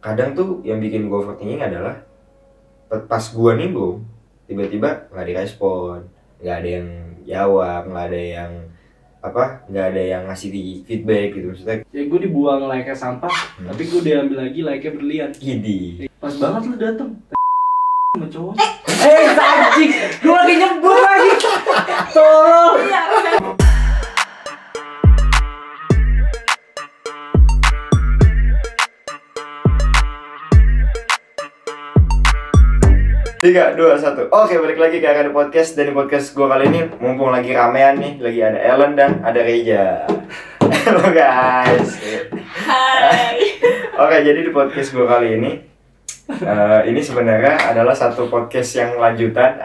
kadang tuh yang bikin gue overthinking adalah pas gue nimbrung tiba-tiba nggak direspon, nggak ada yang jawab, nggak ada yang ngasih feedback gitu, maksudnya Ya gue dibuang like sampah, tapi gue diambil lagi like berlian. idi Pas banget lu dateng sama cowok. Anjing, gue lagi nyebur lagi. Tolong. Tiga, dua, satu. Oke, balik lagi ke Akademi Podcast. Dan di podcast gue kali ini mumpung lagi ramean nih, lagi ada Ellen dan ada Reja. Halo guys. Hai. Oke, jadi di podcast gue kali ini sebenarnya adalah satu podcast yang lanjutan.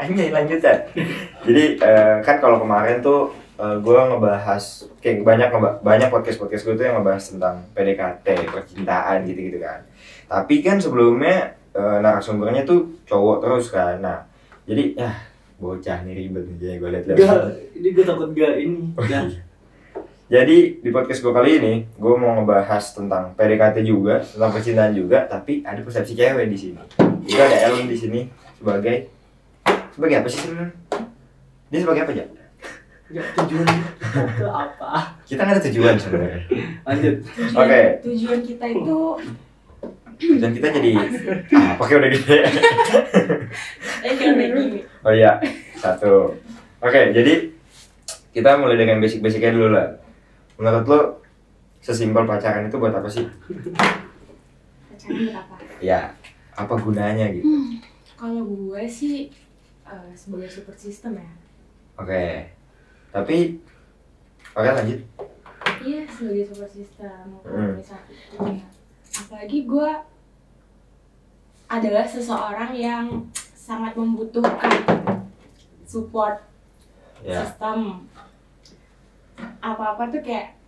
Jadi kan kalau kemarin tuh gue ngebahas kayak banyak podcast gue tuh yang ngebahas tentang PDKT, percintaan gitu kan. Tapi kan sebelumnya narasumbernya tuh cowok terus kan. Nah, jadi bocah nih ribet nih gue liat. Ini gue takut gak ini. Jadi di podcast gue kali ini gue mau ngebahas tentang PDKT juga, tentang percintaan juga, tapi ada persepsi cewek di sini. Juga ada Ellen di sini sebagai apa sih sebenarnya? Dia sebagai apa aja? Ya tujuan itu apa? Kita nggak ada tujuan sebenarnya. Lanjut. Oke. Tujuan kita itu Dan kita jadi pakai udah gitu ya. gini. Oh iya, satu. Oke, jadi kita mulai dengan basic-basicnya dulu lah. Menurut lo, sesimpel pacaran itu buat apa sih? Pacaran buat apa? Ya, apa gunanya gitu? Kalau gue sih sebagai support system ya. Oke. Tapi, oke lanjut. Iya, sebagai support system. Kalau misalnya apalagi gue adalah seseorang yang sangat membutuhkan support system. Apa-apa tuh kayak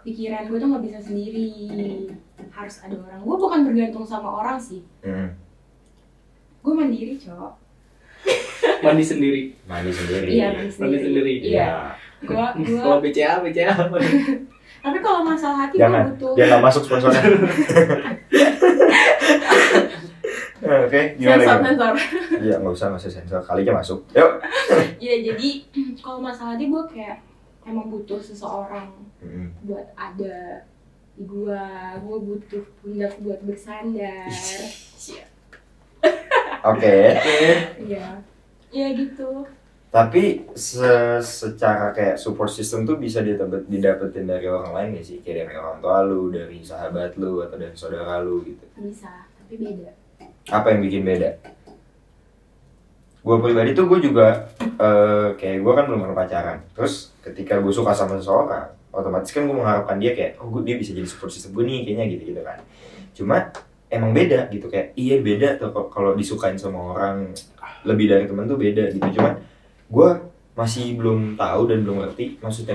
pikiran gue tuh nggak bisa sendiri, harus ada orang. Gue bukan bergantung sama orang sih. Gue mandiri, cok. Mandi sendiri. Iya, mandi sendiri. Iya. Gue Kalau BCA apa? Tapi kalau masalah hati Jangan, gue butuh. dia nggak masuk sponsornya. Oke, gimana? Sensor. Iya, nggak usah sensor, kali aja masuk. Yuk. Iya, jadi kalau masalah hati gue kayak emang butuh seseorang buat ada di gue butuh pundak buat bersandar. Oke. Iya gitu. Tapi secara kayak support system tuh bisa didapetin dari orang lain gak sih? Kayak dari orang tua lu, dari sahabat lu, atau dari saudara lu gitu? Bisa, tapi beda. Apa yang bikin beda? Gue pribadi tuh gue juga kayak gue kan belum pernah pacaran. Terus ketika gue suka sama seseorang, otomatis kan gue mengharapkan dia kayak dia bisa jadi support system gue nih kayaknya gitu kan. Cuma emang beda gitu, kayak iya beda tuh kalau disukain sama orang lebih dari teman tuh beda gitu. Cuman gue masih belum tahu dan belum ngerti maksudnya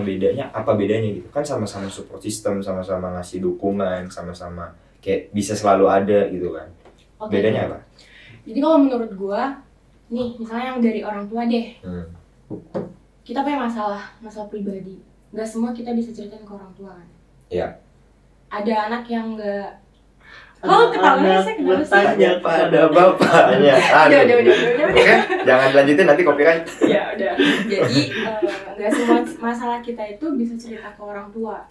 apa bedanya gitu kan. Sama-sama support system, sama-sama ngasih dukungan, sama-sama kayak bisa selalu ada gitu kan. Bedanya apa? Jadi kalau menurut gue nih, misalnya yang dari orang tua deh, kita punya masalah pribadi, nggak semua kita bisa ceritain ke orang tua kan? Iya. Ada anak yang nggak. Oh, ketawanya saya kenapa sih? Bertanya Pada bapaknya. Udah. Oke, jangan lanjutin nanti copyright. Ya udah. Jadi nggak semua masalah kita itu bisa cerita ke orang tua.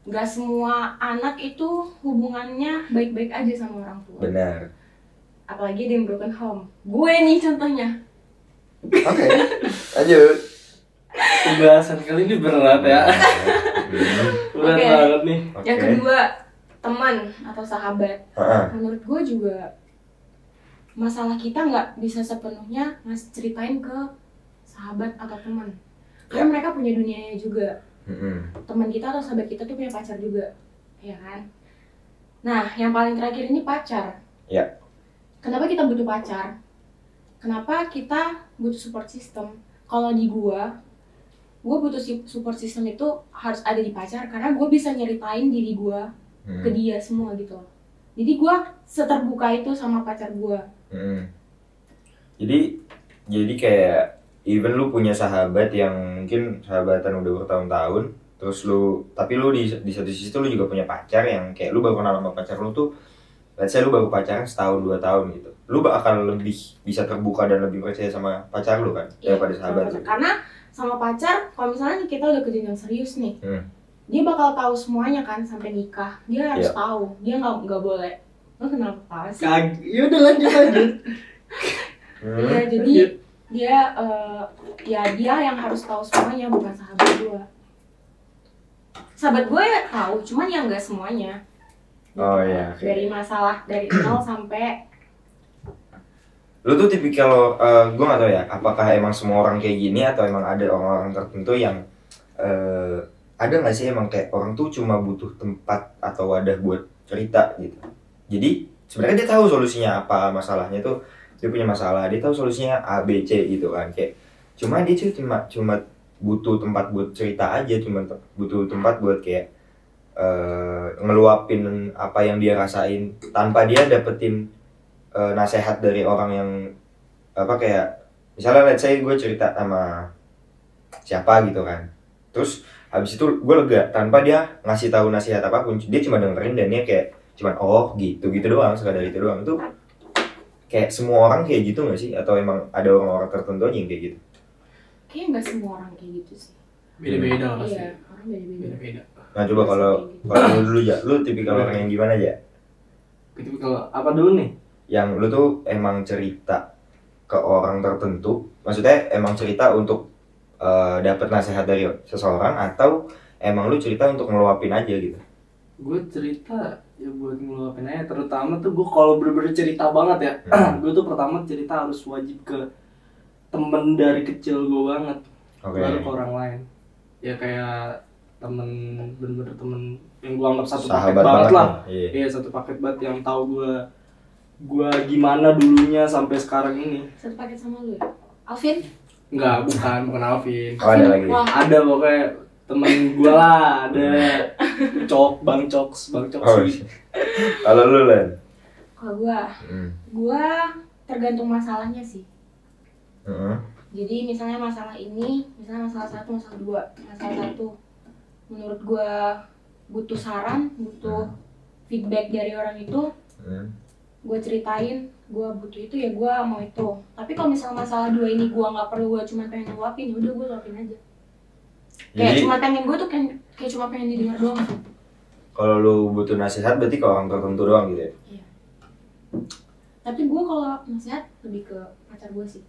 Nggak semua anak itu hubungannya baik-baik aja sama orang tua. Benar. Apalagi ada yang broken home. Gue nih contohnya. Oke, lanjut. Pembahasan kali ini berat ya. Berat Oke. banget nih. Yang kedua, teman atau sahabat. Menurut gue juga masalah kita nggak bisa sepenuhnya ceritain ke sahabat atau teman. Karena mereka punya dunianya juga. Teman kita atau sahabat kita tuh punya pacar juga, ya kan? Nah, yang paling terakhir ini pacar. Ya. Kenapa kita butuh pacar? Kenapa kita butuh support system? Kalau di gue butuh support system itu harus ada di pacar karena gue bisa nyeritain diri gue ke dia semua gitu. Jadi gue seterbuka itu sama pacar gue. Jadi kayak even lu punya sahabat yang mungkin sahabatan udah bertahun-tahun, terus tapi lu di satu sisi tuh lu juga punya pacar yang kayak lu baru kenal sama pacar lu tuh let's say lu baru pacaran setahun 2 tahun gitu, lu akan lebih bisa terbuka dan lebih percaya sama pacar lu kan daripada sahabat lu. Karena sama pacar, kalau misalnya kita udah ke jenjang serius nih, dia bakal tahu semuanya kan sampai nikah. Dia harus tahu, dia nggak boleh. Lu kenapa sih? Ya udah lanjut. Iya, jadi dia yang harus tahu semuanya, bukan sahabat gue. Sahabat gue ya tahu, cuman yang nggak semuanya. Oh iya. Dari masalah dari 0 sampai. Lu tuh tipikal, gue gak tau ya, apakah emang semua orang kayak gini atau emang ada orang-orang tertentu yang ada gak sih emang kayak orang tuh cuma butuh tempat atau wadah buat cerita gitu. Jadi sebenarnya dia tahu solusinya apa, masalahnya tuh dia punya masalah, dia tahu solusinya A, B, C gitu kan, kayak cuma dia cuma butuh tempat buat cerita aja, cuma butuh tempat buat kayak ngeluapin apa yang dia rasain tanpa dia dapetin nasihat dari orang yang apa, kayak misalnya let's say gue cerita sama siapa gitu kan, terus habis itu gue lega tanpa dia ngasih tahu nasihat apapun, dia cuma dengerin dan dia kayak cuman oh gitu doang, sekadar itu doang. Itu kayak semua orang kayak gitu nggak sih, atau emang ada orang-orang tertentu aja yang kayak gitu? Kayaknya nggak semua orang kayak gitu sih. Beda-beda lah pasti. Iya, orang beda-beda. Nah coba kalau lu dulu ya, lu tipikal orang yang gimana aja? Tipikal apa dulu nih? Yang lu tuh emang cerita ke orang tertentu, maksudnya emang cerita untuk dapat nasihat dari seseorang, atau emang lu cerita untuk ngeluapin aja gitu? Gue cerita ya buat ngeluapin aja, terutama tuh gue kalau bener-bener cerita banget ya. Gue tuh pertama cerita harus wajib ke temen dari kecil gue banget, baru ke orang lain. Ya kayak temen, bener-bener temen yang gue anggap satu paket banget lah. Iya, satu paket banget yang tahu gue gimana dulunya sampai sekarang ini. Satu paket sama lu ya? Alvin? Enggak, bukan Alvin. Oh, ada lagi. Ada pokoknya temen gue lah, ada Bang Coks. Oh, kalau lu Len? Kalau gue tergantung masalahnya sih. Jadi misalnya masalah ini, misalnya masalah 1, masalah 2. Masalah 1 menurut gue butuh saran, butuh feedback dari orang itu, gue ceritain, gue butuh itu ya gue mau itu. Tapi kalau misalnya masalah 2 ini gue nggak perlu, gue cuma pengen luapin, udah gue luapin aja. Kayak cuma pengen, gue tuh kayak cuma pengen didengar doang. Kalau lu butuh nasihat berarti ke orang tertentu doang gitu ya? Iya. Tapi gue kalau nasihat lebih ke pacar gue sih.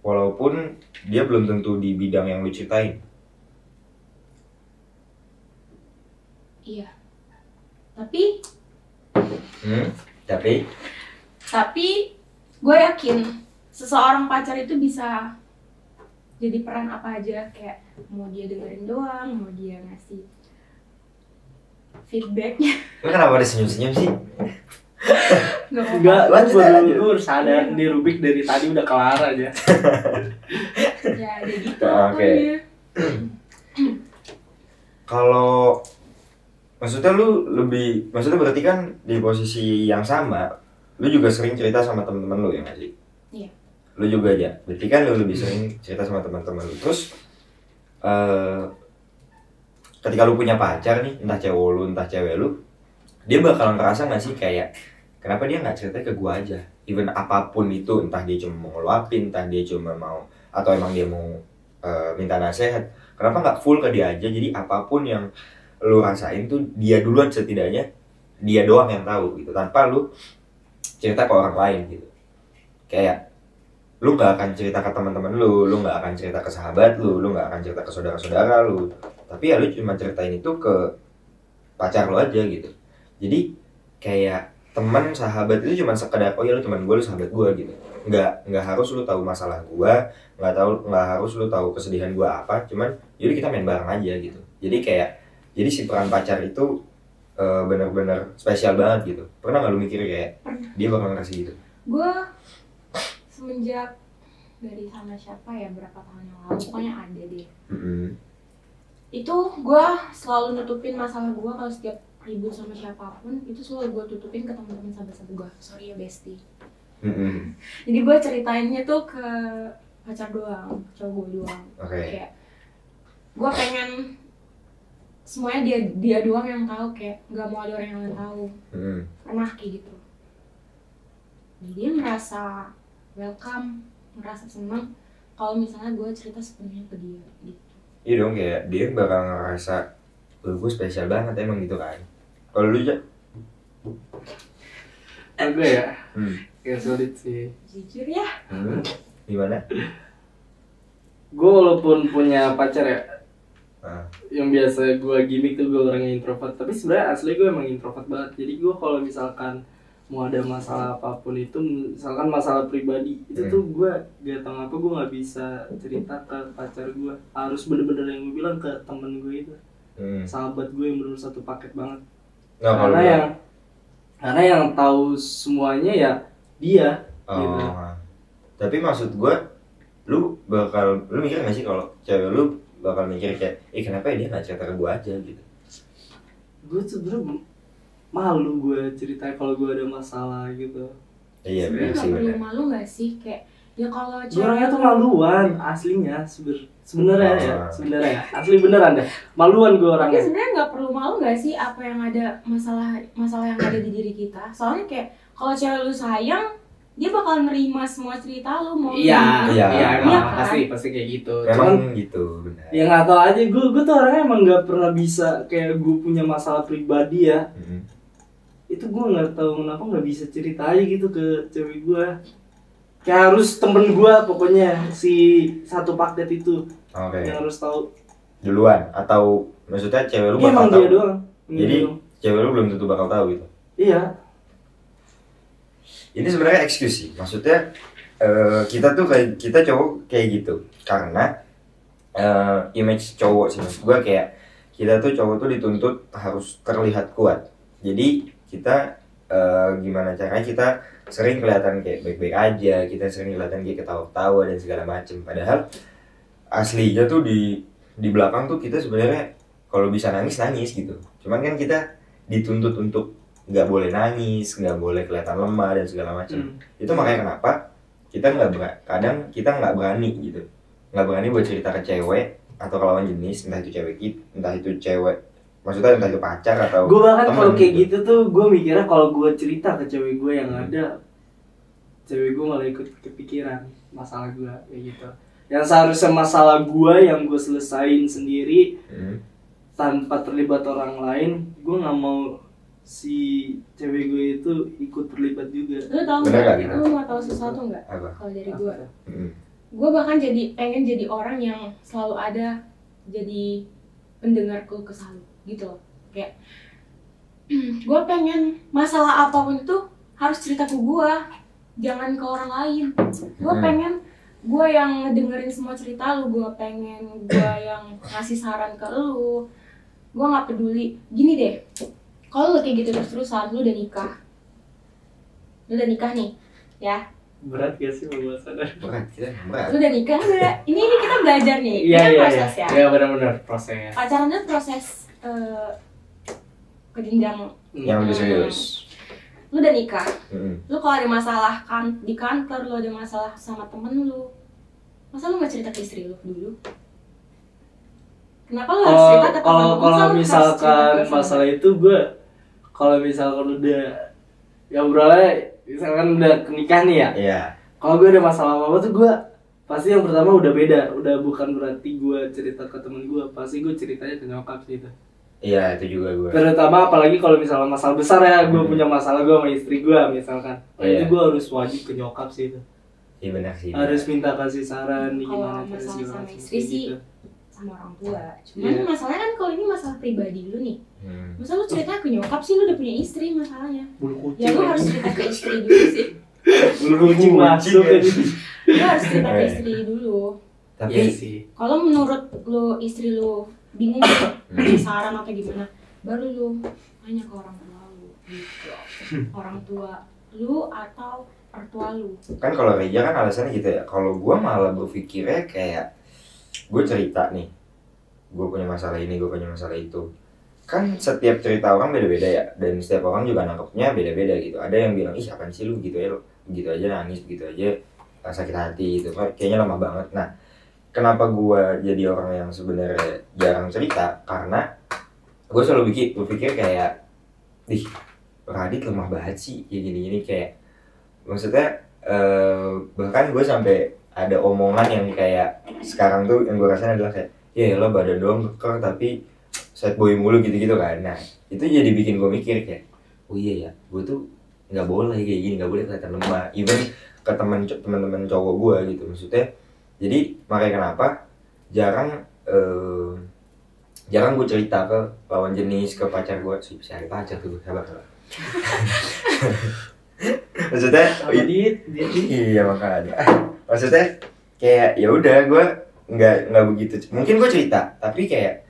Walaupun dia belum tentu di bidang yang lu ceritain. Iya. Tapi gue yakin seseorang pacar itu bisa jadi peran apa aja, kayak mau dia dengerin doang, mau dia ngasih feedbacknya. Lu kenapa ada senyum-senyum sih? Enggak, gue harus sadar di Rubik dari tadi udah kelar aja. Ya, ada gitu. Oke. Kalau maksudnya berarti kan di posisi yang sama, lu juga sering cerita sama teman-teman lu ya nggak sih? Iya. Lu juga aja, berarti kan lu lebih sering cerita sama teman-teman lu. Terus ketika lu punya pacar nih, entah cewek lu, entah cewek lu, dia bakalan ngerasa nggak sih kayak kenapa dia nggak cerita ke gua aja, even apapun itu, entah dia cuma mau ngeluapin, entah dia cuma mau, atau emang dia mau minta nasihat, kenapa nggak full ke dia aja? Jadi apapun yang lu rasain tuh dia duluan, setidaknya dia doang yang tahu gitu, tanpa lu cerita ke orang lain gitu. Kayak lu nggak akan cerita ke teman-teman lu nggak akan cerita ke sahabat lu nggak akan cerita ke saudara-saudara lu, tapi ya lu cuma ceritain itu ke pacar lu aja gitu. Jadi kayak teman, sahabat itu cuma sekedar oh ya lu teman gue, lu sahabat gue gitu. Nggak harus lu tahu masalah gue, nggak harus lu tahu kesedihan gue apa, cuman jadi kita main bareng aja gitu. Jadi si peran pacar itu benar-benar spesial banget gitu. Pernah nggak lu mikir kayak dia bakal ngasih gitu? Gue semenjak dari sama siapa ya, berapa tahun yang lalu, pokoknya ada deh. Itu gue selalu nutupin masalah gue. Kalau setiap ribut sama siapapun itu selalu gue tutupin ke teman-teman sahabat-sahabat gue. Sorry ya bestie. Jadi gue ceritainnya tuh ke pacar doang, cowok gue doang. Kayak gue pengen semuanya dia doang yang tahu, kayak nggak mau ada orang yang lain tahu. pernah kayak gitu. Dan dia merasa welcome, merasa senang kalau misalnya gue cerita sepenuhnya ke dia gitu. Iya dong, kayak dia bakal ngerasa gue spesial banget emang gitu kan. Kalau lu aja? Gue ya, kayak sulit sih. Jujur ya. Gimana? Gue walaupun punya pacar ya, yang biasa gue gimmick tuh gue orangnya introvert, tapi sebenarnya asli gue emang introvert banget. Jadi gue kalau misalkan mau ada masalah apapun itu, misalkan masalah pribadi itu tuh gue gak tau apa gue nggak bisa cerita ke pacar gue, harus bener-bener yang gue bilang ke temen gue itu, sahabat gue yang bener satu paket banget. Karena yang tahu semuanya ya dia. Gitu. Tapi maksud gue, lu mikir gak sih kalau cewek lu bakal mikir kayak, kenapa ya dia nggak cerita ke gue aja gitu? Gue sebenernya malu gue cerita kalau gue ada masalah gitu. Iya, sebenarnya nggak perlu malu nggak sih, kayak ya kalau cewek orangnya tuh maluan aslinya sebenarnya ya asli beneran deh maluan gue orangnya. Tapi sebenarnya nggak perlu malu nggak sih apa yang ada masalah yang ada di diri kita, soalnya kayak kalau cewek lu sayang dia bakal nerima semua cerita lu mau iya emang kan? pasti kayak gitu. Cuman gitu benar. Ya nggak tau aja, gue tuh orangnya emang nggak pernah bisa kayak gue punya masalah pribadi ya. Itu gue nggak tahu kenapa nggak bisa cerita aja gitu ke cewek gue. Kayak harus temen gue pokoknya si satu paket itu yang harus tahu duluan, atau maksudnya cewek lu bakal emang tahu. Dia doang. Jadi cewek lu belum tentu bakal tahu gitu. Iya. Ini sebenarnya excuse sih, maksudnya kita cowok kayak gitu karena image cowok sih, maksud gue kayak kita tuh cowok tuh dituntut harus terlihat kuat. Jadi kita gimana caranya kita sering kelihatan kayak baik-baik aja, kita sering kelihatan kayak ketawa-ketawa dan segala macem. Padahal aslinya tuh di belakang tuh kita sebenarnya kalau bisa nangis gitu. Cuman kan kita dituntut untuk nggak boleh nangis, nggak boleh kelihatan lemah dan segala macam. Itu makanya kenapa kadang kita nggak berani gitu, nggak berani buat cerita ke cewek atau ke lawan jenis, entah itu cewek, maksudnya entah itu pacar atau gue bahkan kalau kayak gitu tuh gue mikirnya kalau gue cerita ke cewek gue yang ada, cewek gue malah ikut kepikiran masalah gue kayak gitu. Yang seharusnya masalah gue yang gue selesain sendiri tanpa terlibat orang lain, gue nggak mau si cewek gue itu ikut terlibat juga. Lu tau nggak? Lu mau tahu sesuatu nggak? Kalau dari gue, gue bahkan pengen jadi orang yang selalu ada jadi pendengar keluh kesah lu gitu loh. Kayak gue pengen masalah apapun itu harus cerita ke gue, jangan ke orang lain. Gue pengen gue yang ngedengerin semua cerita lu, gue pengen gue yang ngasih saran ke lu. Gue nggak peduli. Gini deh, kalau lu kayak gitu terus-terusan, lu udah nikah nih, ya. Berat gak sih pembahasannya? Berat. Lu udah nikah, ini kita belajar nih. Iya, proses ya. Iya, benar-benar proses. Pacaran itu proses ke jenjang yang lebih serius. Lu udah nikah, lu kalau ada masalah di kantor, lu ada masalah sama temen lu, masa lu nggak cerita ke istri lu dulu? Kenapa lu harus cerita ke temen lu? Kalau misalkan masalah itu gue, kalau misalkan udah ya obrolnya, misalkan udah nikah nih ya. Iya. Kalau gue ada masalah apa tuh gue pasti yang pertama udah beda, udah bukan berarti gue cerita ke temen gue, pasti gue ceritanya ke nyokap sih itu. Iya, itu juga gue. Terutama apalagi kalau misalnya masalah besar ya, gue punya masalah gue sama istri gue misalkan. Itu gue harus wajib ke nyokap sih itu. Iya benar sih. Harus minta kasih saran nih gimana cara sama istri sih gitu. Sama orang tua. Cuman masalahnya kan kalau ini masalah pribadi lu nih. Masa lu cerita ke nyokap sih, lu udah punya istri masalahnya. Ya lu harus cerita ke istri dulu sih. Bulu kucing masuk kan itu. Lu harus cerita ke istri dulu. Tapi kalau menurut lu istri lu bingung saran atau gimana, baru lu tanya ke orang tua lu gitu. Orang tua lu atau mertua lu. Kan kalau Reja kan alasannya gitu ya. Kalau gue malah berpikirnya kayak gue cerita nih, gue punya masalah ini, gue punya masalah itu. Kan setiap cerita orang beda-beda ya, dan setiap orang juga nangkepnya beda-beda gitu. Ada yang bilang, ih apaan sih lu gitu ya, lu begitu aja nangis, begitu aja sakit hati gitu, kayaknya lama banget. Nah, kenapa gue jadi orang yang sebenarnya jarang cerita? Karena gue selalu berpikir kayak, Radit lemah banget sih ya gini-gini, kayak maksudnya bahkan gue sampai ada omongan yang kayak sekarang tuh yang gue rasain adalah kayak ya lo badan doang keker tapi sad boy mulu gitu-gitu kan. Nah itu jadi bikin gue mikir kayak oh iya ya, gue tuh nggak boleh kayak gini, nggak boleh kelihatan lemah even ke teman-teman cowok gue gitu. Maksudnya jadi makanya kenapa jarang gue cerita ke lawan jenis, ke pacar gue sih, bisa ada pacar tuh sabar. Maksudnya iya makanya maksudnya kayak ya udah gue nggak begitu, mungkin gue cerita tapi kayak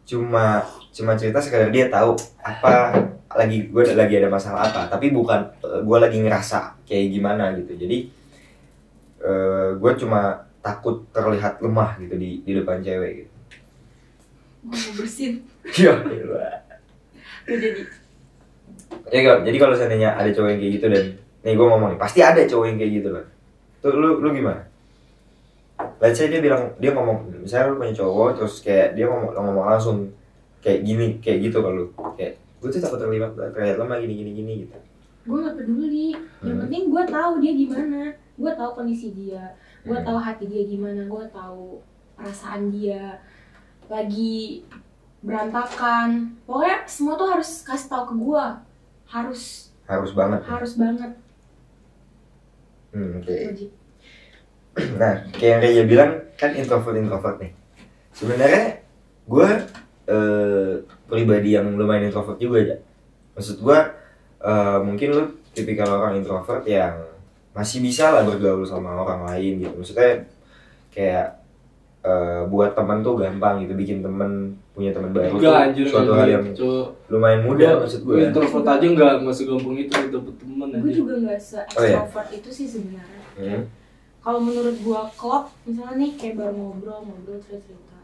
cuma cerita sekadar dia tahu apa gue lagi ada masalah apa, tapi bukan gue lagi ngerasa kayak gimana gitu. Jadi gue cuma takut terlihat lemah gitu di depan cewek gitu. Gue mau bersin. Iya. Jadi kalau seandainya ada cowok yang kayak gitu, dan nih gue ngomong nih pasti ada cowok yang kayak gitu lah. Tuh lu gimana? Let's say dia ngomong, misalnya lu punya cowok terus kayak dia ngomong langsung kayak gini, kayak gitu kalau kayak gue tuh takut terlihat lemah gini gitu. Gue nggak peduli, yang penting gue tahu dia gimana, gue tahu kondisi dia, gue tahu hati dia gimana, gue tahu perasaan dia lagi berantakan. Pokoknya semua tuh harus kasih tahu ke gue, harus banget. Oke. Nah, kayak yang Raya bilang kan introvert nih. Sebenarnya gue pribadi yang lumayan introvert juga aja. Maksud gue mungkin lu tipikal orang introvert yang masih bisa lah bergaul sama orang lain gitu. Maksudnya kayak buat teman tuh gampang gitu, bikin teman, punya teman baru tuh suatu hal yang lumayan mudah. Maksud gue introvert aja nggak segampang itu dapet teman. Gue juga nggak se-extrovert itu sih sebenarnya. Kalau menurut gue klop, misalnya nih kayak baru ngobrol cerita.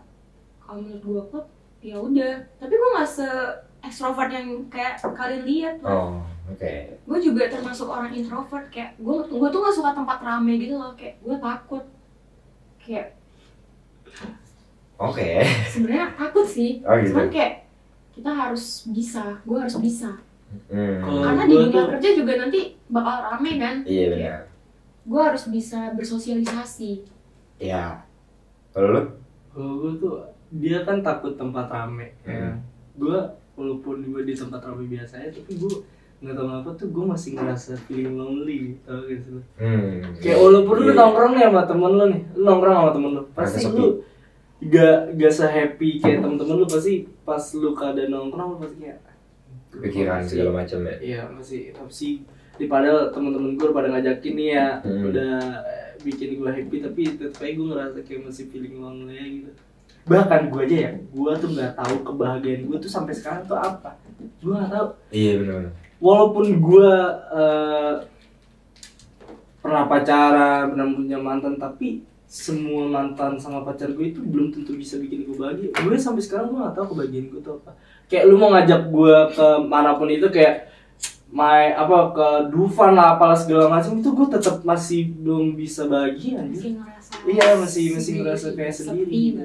Kalau menurut gue klop, ya udah. Tapi gue nggak se-extrovert yang kayak kalian lihat lah. Okay. Gue juga termasuk orang introvert, kayak gue tuh nggak suka tempat rame gitu loh, kayak gue takut. Kayak sebenarnya takut sih, gitu. cuman kayak kita harus bisa, gue harus bisa. Karena di dunia kerja juga nanti bakal rame kan. Iya benar. Gue harus bisa bersosialisasi. Iya. Kalau lu? Kalau gue tuh dia kan takut tempat rame. Ya. Gue walaupun gue di tempat rame biasanya, tapi gue nggak tahu apa tuh gue masih ngerasa feeling lonely, tau gak sih? Kayak walaupun lu nongkrong nih sama temen lu nih, lu nongkrong sama temen lu, pasti lu gak se-happy kayak temen-temen lu. Pasti pas lu keadaan nongkrong lu pasti kayak pikiran segala macam ya. Iya masih padahal temen-temen gue pada ngajakin nih ya, udah bikin gue happy, tapi tetep aja gue ngerasa kayak masih feeling lonely gitu. Bahkan gue aja ya, gue tuh nggak tahu kebahagiaan gue tuh sampai sekarang tuh apa, gue nggak tahu. Iya benar. Walaupun gue pernah pacaran, pernah punya mantan, tapi semua mantan sama pacar gue itu belum tentu bisa bikin gue bahagia. Gue sampai sekarang gue nggak tahu kebahagiaan gue tuh apa. Kayak lu mau ngajak gue ke manapun itu, kayak ke Dufan lah apalah segala macam, itu gue tetap masih belum bisa bahagia. Masih ngerasa. Iya masih ngerasa kayak sendiri.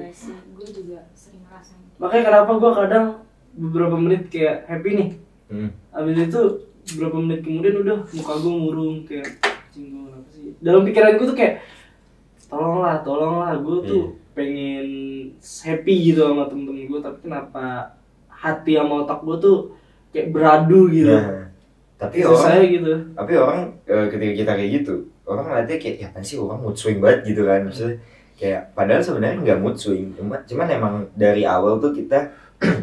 Gue juga sering ngerasa. Makanya kenapa gue kadang beberapa menit kayak happy nih. Abis itu beberapa menit kemudian udah muka gue murung kayak anjing gue apa sih. Dalam pikiran gue tuh kayak tolonglah gue tuh pengen happy gitu sama temen-temen gue, tapi kenapa hati sama otak gue tuh kayak beradu gitu. Nah, tapi orang ketika kita kayak gitu, orang ngeliatnya kayak ya kan sih orang mood swing banget gitu kan. Maksudnya kayak padahal sebenarnya nggak mood swing, cuman emang dari awal tuh kita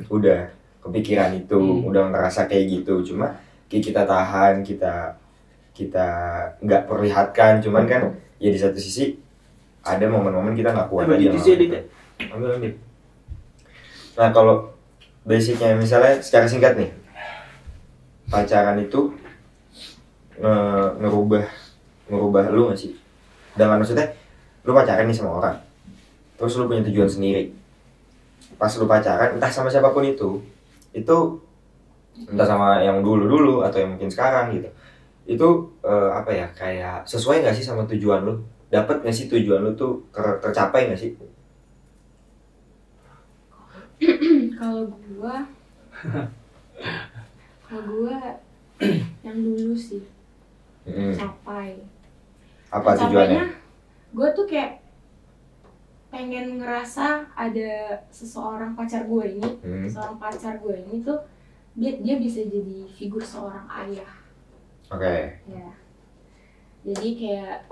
udah kepikiran itu, udah ngerasa kayak gitu. Cuma kita tahan, kita nggak perlihatkan. Cuman kan ya di satu sisi ada momen-momen kita nggak kuat aja. Ambil. Nah kalau basicnya misalnya secara singkat nih, pacaran itu ngerubah lu nggak sih? Dengan maksudnya lu pacaran nih sama orang, terus lu punya tujuan sendiri. Pas lu pacaran entah sama siapapun itu entah sama yang dulu atau yang mungkin sekarang gitu, itu kayak sesuai nggak sih sama tujuan lu? Dapat nggak sih tujuan lu tuh tercapai nggak sih? Kalau gue yang dulu sih capai. Apa tujuannya? Gue tuh kayak pengen ngerasa ada seseorang pacar gue ini, seorang pacar gue ini tuh dia bisa jadi figur seorang ayah. Oke. Ya. Jadi kayak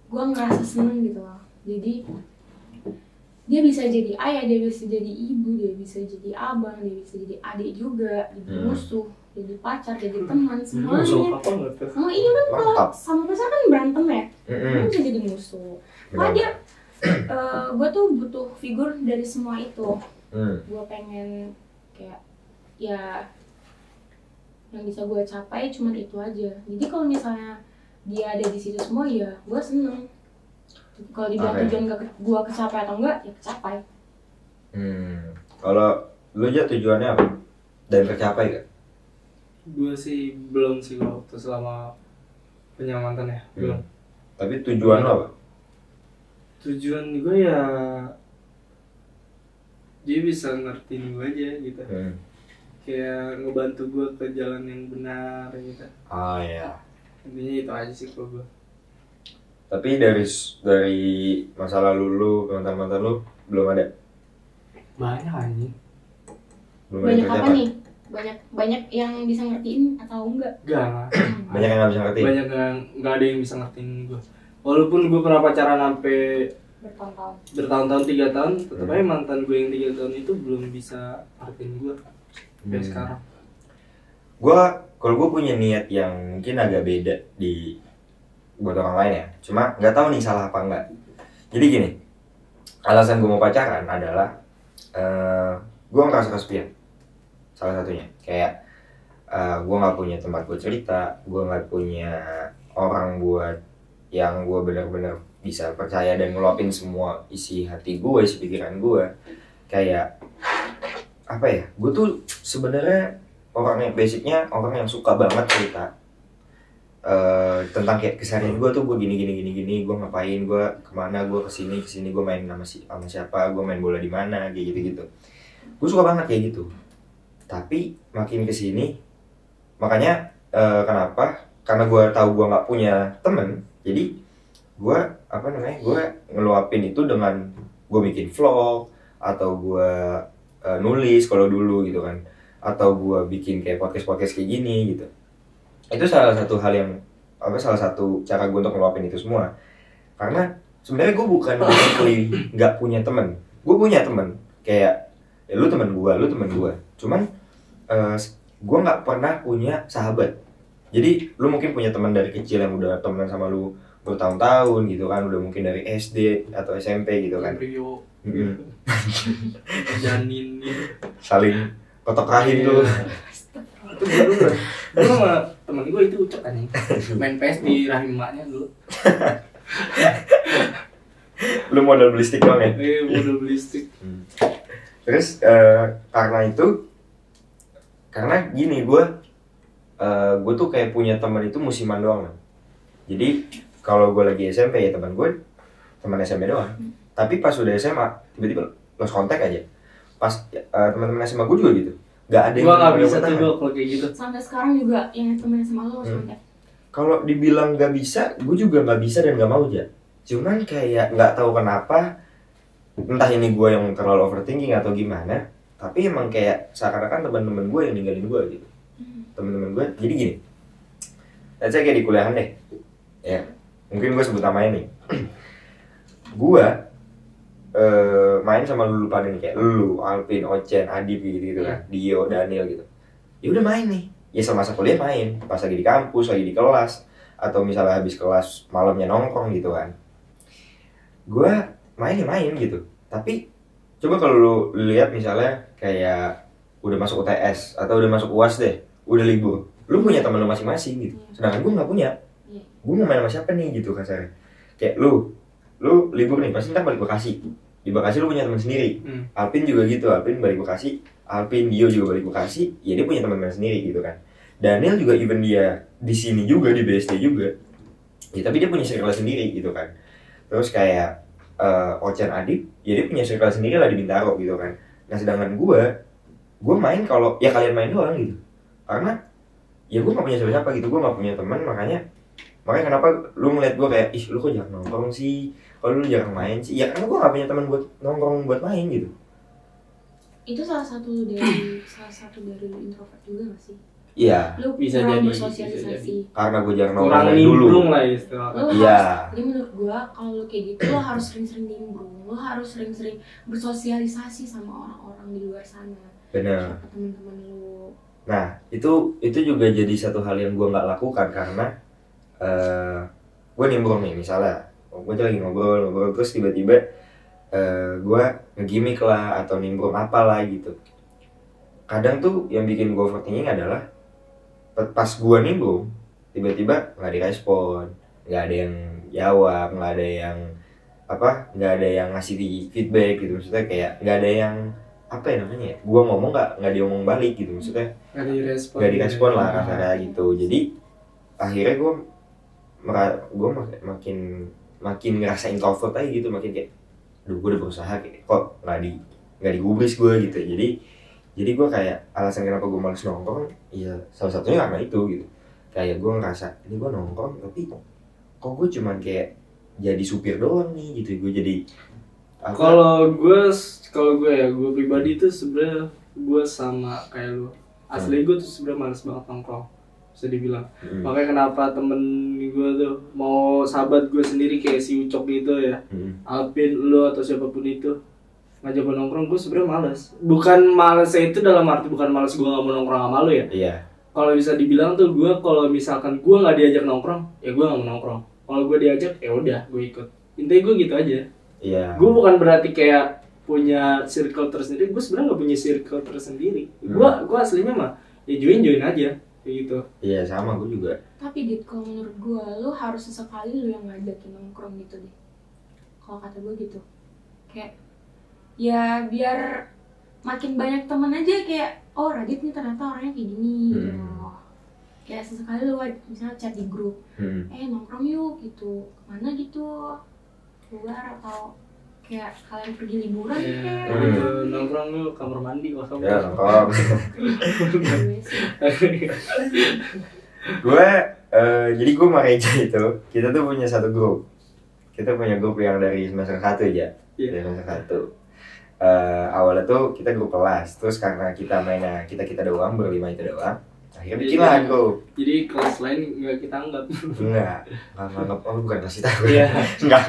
gue ngerasa seneng gitu loh. Jadi dia bisa jadi ayah, dia bisa jadi ibu, dia bisa jadi abang, dia bisa jadi adik juga, jadi musuh, jadi pacar, jadi teman, semuanya. Oh iya kan kalau sama pacar kan berantem ya, dia bisa jadi musuh. Nah dia, gue tuh butuh figur dari semua itu. Gue pengen kayak ya yang bisa gue capai cuma itu aja. Jadi kalau misalnya dia ada di situ semua ya gue seneng. Kalau dibilang tujuan gue kecapai atau enggak ya kecapai. Kalau lu aja tujuannya apa dan tercapai gak? Gue sih belum sih waktu selama punya mantan ya belum. Tapi tujuan lo apa? Tujuan gue ya dia bisa ngertiin gue aja gitu. Kayak ngebantu gue ke jalan yang benar gitu. Ah ya. Intinya itu aja sih kalau gue. Tapi dari masa lalu lu, mantan-mantan lu belum ada? Banyak aja. Belum banyak ada apa nih? Banyak yang bisa ngertiin atau enggak? Enggak. Banyak yang nggak bisa ngertiin? Banyak yang nggak ada yang bisa ngertiin gue. Walaupun gue pernah pacaran sampai bertahun-tahun 3 tahun, tetap aja mantan gue yang 3 tahun itu belum bisa ngertiin gue sampai sekarang. Kalau gue punya niat yang mungkin agak beda buat orang lain ya, cuma nggak tahu nih salah apa enggak. Jadi gini, alasan gue mau pacaran adalah gue ngerasa kesepian. Salah satunya kayak gue nggak punya tempat buat cerita, gue nggak punya orang buat yang gue benar-benar bisa percaya dan ngeluapin semua isi hati gue, isi pikiran gue. Kayak apa ya, gue tuh sebenarnya basicnya orang yang suka banget cerita tentang kayak keseharian gue tuh, gue gini, gue ngapain, gue kemana, gue kesini, gue main sama siapa, gue main bola di mana, kayak gitu. Gue suka banget kayak gitu. Tapi makin kesini, makanya kenapa? Karena gue tahu gue nggak punya temen, jadi gue gue ngeluapin itu dengan gue bikin vlog atau gue nulis kalau dulu gitu kan, atau gue bikin kayak podcast kayak gini gitu. Itu salah satu cara gue untuk ngeluapin itu semua. Karena sebenarnya gue bukan nggak punya temen, gue punya temen kayak ya, lu temen gue. Cuman gue nggak pernah punya sahabat. Jadi lu mungkin punya teman dari kecil yang udah temenan sama lu bertahun-tahun gitu kan, udah mungkin dari SD atau SMP gitu kan. Janin gitu. Saling kotok rahim tuh. Itu dulu sama temen gue itu ucap kan, main PS di rahim emaknya dulu. Lu modal beli stick doang ya? Iya, modal beli stick. Terus karena gini, gue tuh kayak punya teman itu musiman doang kan. Jadi kalau gue lagi SMP ya teman SMP doang. Tapi pas udah SMA tiba-tiba lost kontak aja. Pas teman-teman SMA gue juga gitu. Gak ada yang nggak bisa tuh gue kalau kayak gitu. Sampai sekarang juga yang temen sama lo kontak. Kalau dibilang gak bisa, gue juga gak bisa dan gak mau aja. Cuman kayak gak tahu kenapa, entah ini gue yang terlalu overthinking atau gimana, tapi emang kayak seakan-akan teman-teman gue yang ninggalin gue gitu. Teman-teman gue, jadi gini, let's say kayak di kuliahan deh, ya mungkin gue sebut namanya nih. Gue main sama lu pada nih, kayak lu, Alvin, Ocen, Adib gitu kan, Dio, Daniel gitu. Ya udah main nih, ya semasa kuliah main, pas lagi di kampus, lagi di kelas, atau misalnya habis kelas malamnya nongkrong gitu kan. Gue main gitu. Tapi coba kalau lu lihat misalnya kayak udah masuk UTS atau udah masuk UAS deh, udah libur, lu punya teman lu masing-masing gitu. Sedangkan gue nggak punya. Gue mau main sama siapa nih gitu kasarnya. Kayak lu libur nih, pasti ntar balik Bekasi. Di Bekasi lu punya teman sendiri. Alvin juga gitu, Alvin balik Bekasi. Alvin, Dio juga balik Bekasi. Ya dia punya teman-teman sendiri gitu kan. Daniel juga even dia di sini juga, di BSD juga. Ya tapi dia punya circle sendiri gitu kan. Terus kayak Ocen Adib, ya dia punya circle sendiri lah di Bintaro gitu kan. Nah sedangkan gue gue main kalau ya kalian main doang gitu, karena ya gue gak punya siapa-siapa gitu, gue gak punya teman, makanya kenapa lu ngeliat gue kayak ih lu kok jarang nongkrong sih, kalau lu jarang main sih, ya karena gue gak punya teman buat nongkrong buat main gitu. Itu salah satu dari lu introvert juga gak sih? Iya. Lu bisa kurang jadi, bersosialisasi. Karena gue jarang kurang nongkrong dulu. nimbrung lah istilahnya. Iya. Jadi menurut gua kalau lu kayak gitu lo harus sering-sering nimbrung, lo harus sering-sering bersosialisasi sama orang-orang di luar sana. Bener. Sama teman-teman lu. Nah itu juga jadi satu hal yang gue nggak lakukan karena gue nimbrung nih misalnya, gue lagi ngobrol terus tiba-tiba gue ngegimik lah atau nimbrung apalah gitu. Kadang tuh yang bikin gue overthinking adalah pas gue nimbrung tiba-tiba nggak direspon, nggak ada yang jawab, nggak ada yang ngasih feedback gitu, maksudnya kayak nggak ada yang apa ya namanya, gue ngomong nggak diomong balik gitu, maksudnya nggak direspon lah kasarnya gitu. Jadi akhirnya gue makin ngerasa introvert aja gitu, makin kayak aduh gue udah berusaha kayak kok nggak digubris gue gitu. Jadi gue kayak alasan kenapa gue malas nongkrong ya salah satunya karena itu gitu, kayak gue ngerasa ini gue nongkrong tapi kok gue cuman kayak jadi supir doang nih gitu. Gue jadi kalau gue ya, gue pribadi tuh sebenarnya gue sama kayak lu. Asli gue tuh sebenarnya males banget nongkrong, bisa dibilang. Makanya kenapa temen gue tuh mau sahabat gue sendiri kayak si Ucok gitu ya, Alvin, lu atau siapapun itu ngajak gue nongkrong, gue sebenarnya males. Bukan malesnya itu dalam arti bukan males gue nggak mau nongkrong sama lu ya. Iya. Kalau bisa dibilang tuh gue kalau misalkan gue nggak diajak nongkrong, ya gue nggak mau nongkrong. Kalau gue diajak, ya udah gue ikut. Intinya gue gitu aja. Iya. Gue bukan berarti kayak punya circle tersendiri. Gue sebenarnya nggak punya circle tersendiri. Gue aslinya mah ya join aja kayak gitu. Iya sama gue juga. Tapi Dit, kalau menurut gue lo harus sesekali lo yang ngajakin nongkrong gitu deh. Kalau kata gue gitu, kayak ya biar makin banyak temen aja, kayak oh Radit nih ternyata orangnya kayak gini gitu. Kayak sesekali lo misalnya chat di grup, nongkrong yuk gitu, kemana gitu, keluar atau kayak kalian pergi liburan kayak nongkrong lu kamar mandi kosong. Ya nongkrong. Gue jadi gue sama Reja itu kita tuh punya satu grup. Kita punya grup yang dari semester 1 aja. Dari semester 1. Awalnya tuh kita grup kelas, terus karena kita mainnya kita doang, berlima itu doang, akhirnya bikin lah grup. Jadi kelas lain nggak kita anggap. Nggak anggap, oh bukan kelas kita. Iya. Enggak.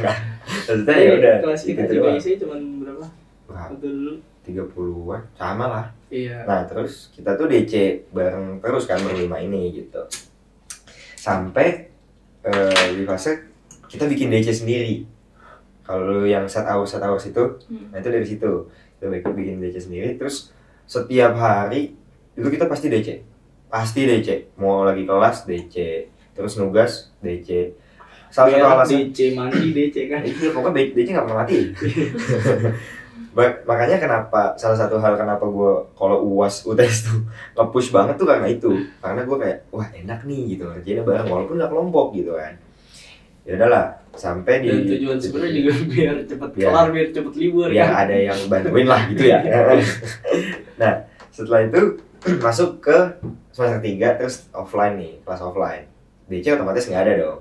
Maksudnya ya udah. Kelas kita juga isinya cuma berapa? Waktu dulu 30-an, sama lah. Iya. Nah terus kita tuh DC bareng terus kan berlima ini gitu. Sampai di fase kita bikin DC sendiri. Kalau yang set hours itu, nah itu dari situ kita bikin DC sendiri. Terus setiap hari itu kita pasti DC, mau lagi kelas DC, terus nugas DC. Salah satu alasan DC mandi DC kan. Pokoknya DC nggak pernah mati. Makanya kenapa salah satu hal kenapa gue kalau UAS UTS tuh nge-push banget tuh karena itu, karena gue kayak wah enak nih gitu kerjanya bareng walaupun nggak kelompok gitu kan. Ya udahlah sampai dan di tujuan sebenarnya juga biar cepet kelar, biar cepet libur ya kan. ada yang bantuin lah gitu ya. Nah setelah itu masuk ke semester 3 terus offline nih, kelas offline DC otomatis nggak ada dong.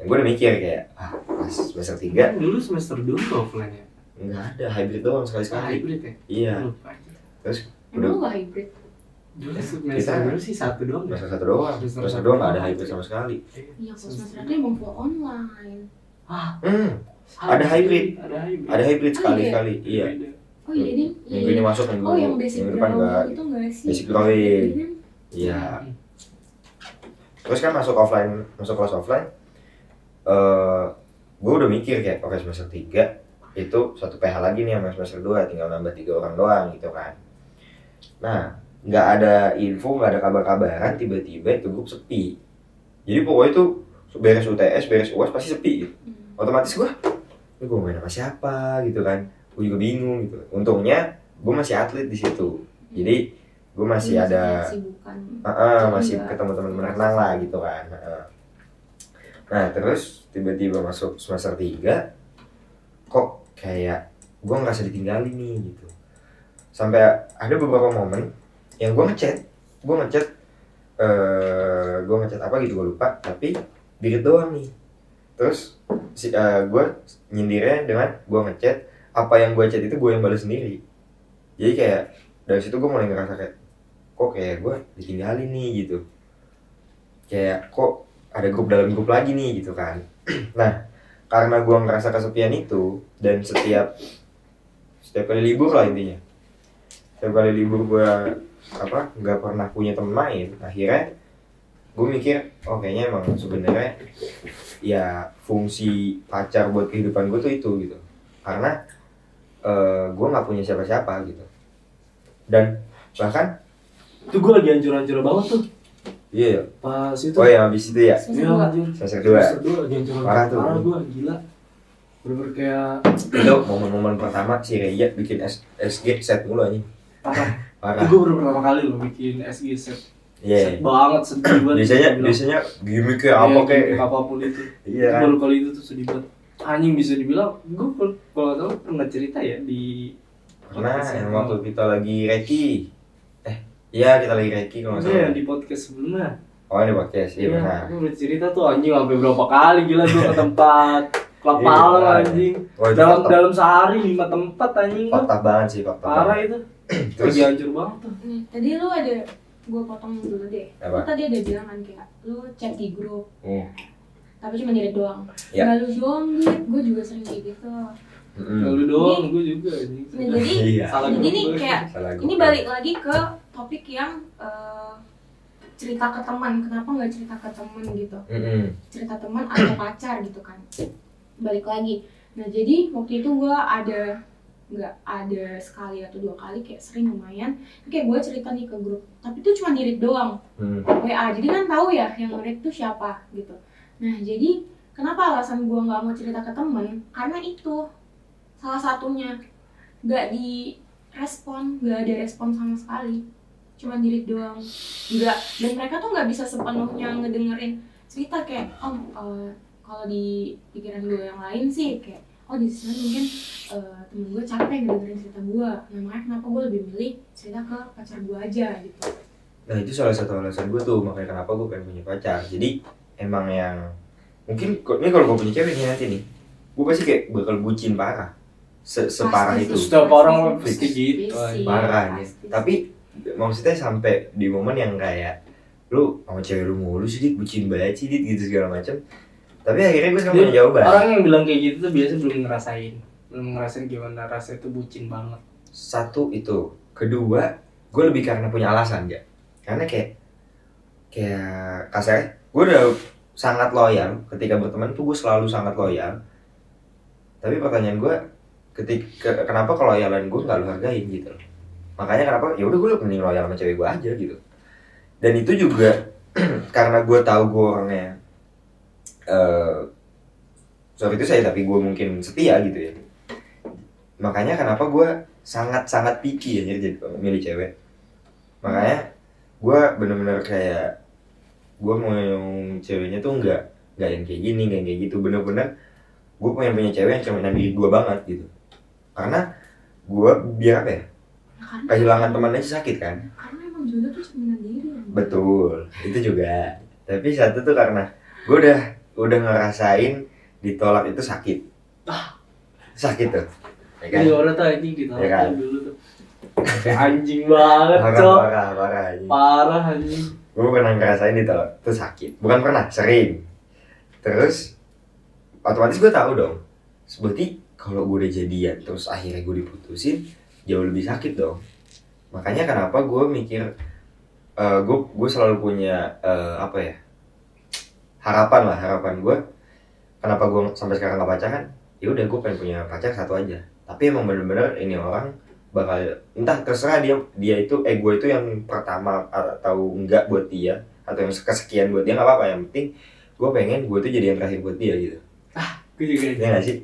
Yang gue udah mikir kayak pas semester 3 dulu semester 2 offline ya? Nggak ada, hybrid doang sekali-sekali. Hybrid ya? Iya. Terus emang nggak hybrid? Dulu semester dulu sih 1 doang ya? Semester 1 doang, semester 2 nggak ada hybrid sama sekali. Iya, kalau semester 1 emang full online. Ada hybrid sekali-sekali, iya. Oh iya ding. Minggu ini masuk, yang basic minggu depan nggak. itu nggak sih? Basic drawing. Iya. Terus kan masuk kelas offline, gue udah mikir kayak oke semester 3 itu satu PH lagi nih sama semester 2, tinggal nambah 3 orang doang gitu kan. Nah nggak ada info, nggak ada kabar-kabaran, tiba-tiba itu grup sepi. Jadi pokoknya itu beres UTS, beres UAS pasti sepi gitu. Otomatis gue main sama siapa gitu kan, gue juga bingung gitu. Untungnya gue masih atlet di situ, jadi gue masih ada masih ketemu teman berenang lah gitu kan. Nah terus tiba-tiba masuk semester 3 kok kayak gue ngerasa ditinggalin nih gitu. Sampai ada beberapa momen yang gue ngechat apa gitu gue lupa, tapi dikit doang nih. Terus gue nyindirnya dengan gue ngechat, apa yang gue chat itu gue yang balas sendiri. Jadi kayak dari situ gue mulai ngerasa kayak kok kayak gue ditinggalin nih gitu, kayak kok ada grup dalam grup lagi nih gitu kan. Nah karena gue ngerasa kesepian itu, dan setiap kali libur lah intinya, setiap kali libur gue nggak pernah punya teman main, akhirnya gue mikir oh kayaknya emang sebenarnya ya fungsi pacar buat kehidupan gue tuh itu gitu, karena gue nggak punya siapa-siapa gitu. Dan bahkan itu gue lagi hancur-hancur banget tuh. Iya. Pas itu. Oh ya habis itu ya. Iya anjir. Semester 2 lagi hancur-hancur. Parah gue gila. Bener-bener kayak itu momen-momen pertama si Reya bikin SG set mulu anjing. Parah. Itu gue baru pertama kali loh bikin SG set. Iya. Set banget, sedih banget. Biasanya gimmick kayak apa kayak apapun itu. Iya. Baru kali itu tuh sedih banget. Anjing bisa dibilang gue kalau tahu pernah cerita ya di karena yang waktu kita lagi reki. Iya kita lagi reki kalau nggak salah. Iya di podcast sebelumnya. Oh di podcast, iya benar. Gue udah cerita tuh anjing sampai berapa kali gila gue ke tempat klub malam anjing. Dalam sehari 5 tempat anjing. Fakta banget sih fakta. Parah itu. Terus hancur banget tuh. Tadi lu ada, gue potong dulu deh. Lu tadi ada bilang kan kayak lu chat di grup. Tapi cuma direct doang. Gak lu doang gitu, gue juga sering kayak gitu. Lalu doang, gue juga anjing. Nah, jadi nih kayak ini balik lagi ke topik yang cerita ke teman. Kenapa nggak cerita ke teman gitu? Cerita teman atau pacar gitu kan? Balik lagi. Nah jadi waktu itu gue nggak ada sekali atau 2 kali kayak sering lumayan. Kayak gue cerita nih ke grup, tapi itu cuma direct doang. WA. Jadi kan tahu ya yang nge-read tuh siapa gitu. Nah jadi kenapa alasan gue nggak mau cerita ke teman? Karena itu salah satunya nggak direspon, nggak ada respon sama sekali, cuma direct doang, nggak, dan mereka tuh nggak bisa sepenuhnya ngedengerin cerita kayak kalau di pikiran gue yang lain sih kayak di sana mungkin temen gue capek ngedengerin cerita gue, nah makanya kenapa gue lebih milih cerita ke pacar gue aja gitu. Nah itu salah satu alasan gue tuh, makanya kenapa gue pengen punya pacar. Jadi emang yang mungkin ini kalau gue punya cewek nih nanti nih, gue pasti kayak bakal bucin parah. Separah itu. Setiap orang pasti gitu. Parah ya. Tapi maksudnya sampai di momen yang kayak lu sama cewek lu mulu sih, Dit, bucin banget sih, Dit, gitu segala macam. Tapi akhirnya gue sekarang punya jawaban. Orang yang bilang kayak gitu tuh biasanya belum ngerasain gimana rasanya tuh bucin banget. Satu itu, kedua gue lebih karena punya alasan ya. Karena kayak kasarnya gue udah sangat loyal ketika berteman tuh, gue selalu sangat loyal. Tapi pertanyaan gue, kenapa keloyalan gue nggak lu hargain gitu loh. Makanya kenapa ya udah gue mending loyal sama cewek gue aja gitu. Dan itu juga karena gue tahu gue orangnya sorry itu saya, tapi gue mungkin setia gitu ya. Makanya kenapa gue sangat picky ya jadi milih cewek. Makanya gue bener-bener kayak gue mau yang ceweknya tuh nggak yang kayak gini, nggak kayak gitu. Bener-bener gue pengen punya cewek yang cerminan diri gue banget gitu. Karena gue biar apa ya? Kehilangan teman aja sakit kan? Karena emang jodoh tuh cerminan diri. Betul, itu juga. Tapi satu tuh karena gue udah ngerasain ditolak itu sakit. Sakit tuh. Ya kan? Ini orang tuh anjing ditolak ya kan? Dulu tuh. Kayak anjing banget, Cok. Parah anjing. Gue pernah ngerasain ditolak itu sakit. Bukan pernah, sering. Terus otomatis gue tahu dong. Berarti kalau gue udah jadian terus akhirnya gue diputusin, jauh lebih sakit dong. Makanya kenapa gue mikir gue selalu punya harapan gue kenapa gue sampai sekarang gak pacaran. Ya udah gue pengen punya pacar satu aja, tapi emang bener-bener ini orang bakal entah terserah dia itu gue itu yang pertama atau enggak buat dia, atau yang kesekian buat dia, nggak apa-apa. Yang penting gue pengen gue itu jadi yang terakhir buat dia gitu. Gue juga ya nggak sih?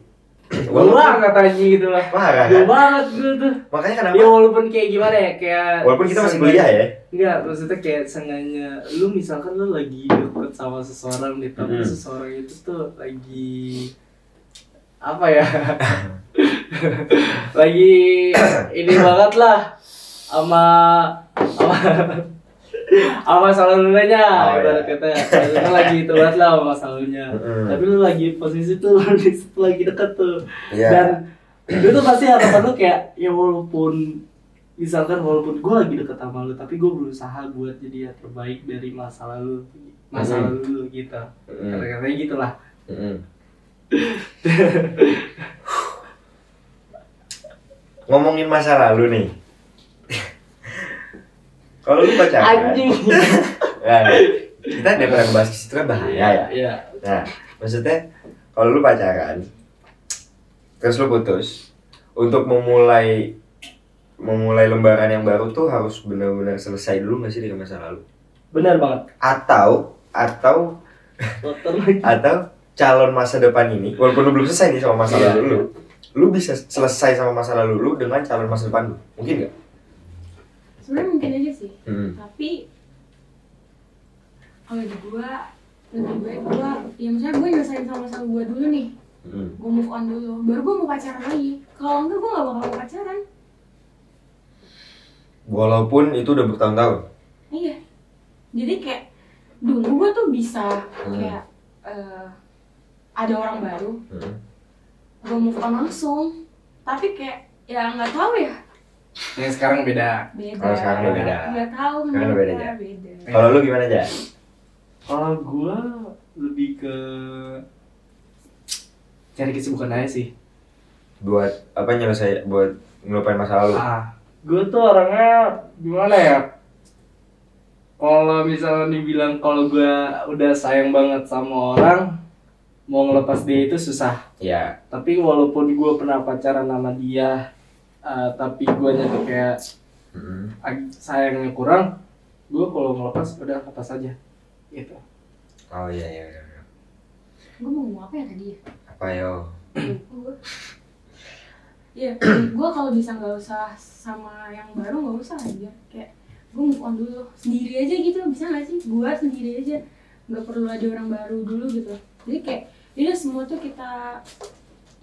Gue banget anjing gitu lah. Parah gue banget gue tuh. Makanya kenapa? Ya walaupun kayak gimana ya, kayak walaupun kita masih kuliah ya. Enggak, maksudnya kayak sengaja lu misalkan lu lagi deket sama seseorang nih, tapi seseorang itu tuh lagi apa ya? lagi ini banget lah sama sama masa lalunya, ibarat iya. kata lu lagi terus lah sama masa lalunya. Tapi lu lagi posisi tuh lu lagi deket tuh. Iya. Dan lu tuh pasti harapan lu kayak ya walaupun misalkan walaupun gue lagi deket sama lu, tapi gue berusaha buat jadi yang terbaik dari masa lalu lu gitu. Kata-katanya gitulah. Ngomongin masa lalu nih. Kalau lu pacaran, Anjing. nah, kita daripada ngebahas itu kan bahaya ya. Iya. Nah, maksudnya kalau lu pacaran, terus lu putus, untuk memulai lembaran yang baru tuh harus benar-benar selesai dulu nggak sih dari masa lalu? Benar banget. Atau calon masa depan ini, walaupun lu belum selesai nih sama masa lalu lu bisa selesai sama masa lalu lu dengan calon masa depan lu, mungkin nggak? Sebenarnya mungkin aja sih, tapi kalau di gua lebih baik gua, ya misalnya gua nyelesain sama masa gua dulu nih, gua move on dulu, baru gua mau pacaran lagi. Kalau enggak gua nggak bakal mau pacaran. Walaupun itu udah bertahun-tahun. Iya, jadi kayak dulu gua tuh bisa kayak ada orang baru, gua move on langsung, tapi kayak ya nggak tahu ya. Yang sekarang beda. Kalau sekarang beda. Nggak tahu Sekarang kenapa beda. beda. Kalau lu gimana aja? Kalau gua lebih ke cari kesibukan aja sih. Buat apa buat ngelupain masa lalu? Gua tuh orangnya gimana ya? Kalau misalnya dibilang kalau gua udah sayang banget sama orang, mau ngelepas dia itu susah. Iya. Tapi walaupun gua pernah pacaran sama dia, tapi gue nyata kayak sayangnya kurang, gue kalau ngelepas udah lepas aja gitu. Oh iya. Gue mau ngomong apa ya tadi ya? Apa yo? Iya, gue kalau bisa nggak usah sama yang baru, nggak usah aja. Kayak gue move on dulu sendiri aja gitu, bisa nggak sih? Gue sendiri aja, nggak perlu ada orang baru dulu gitu. Jadi kayak ini semua tuh kita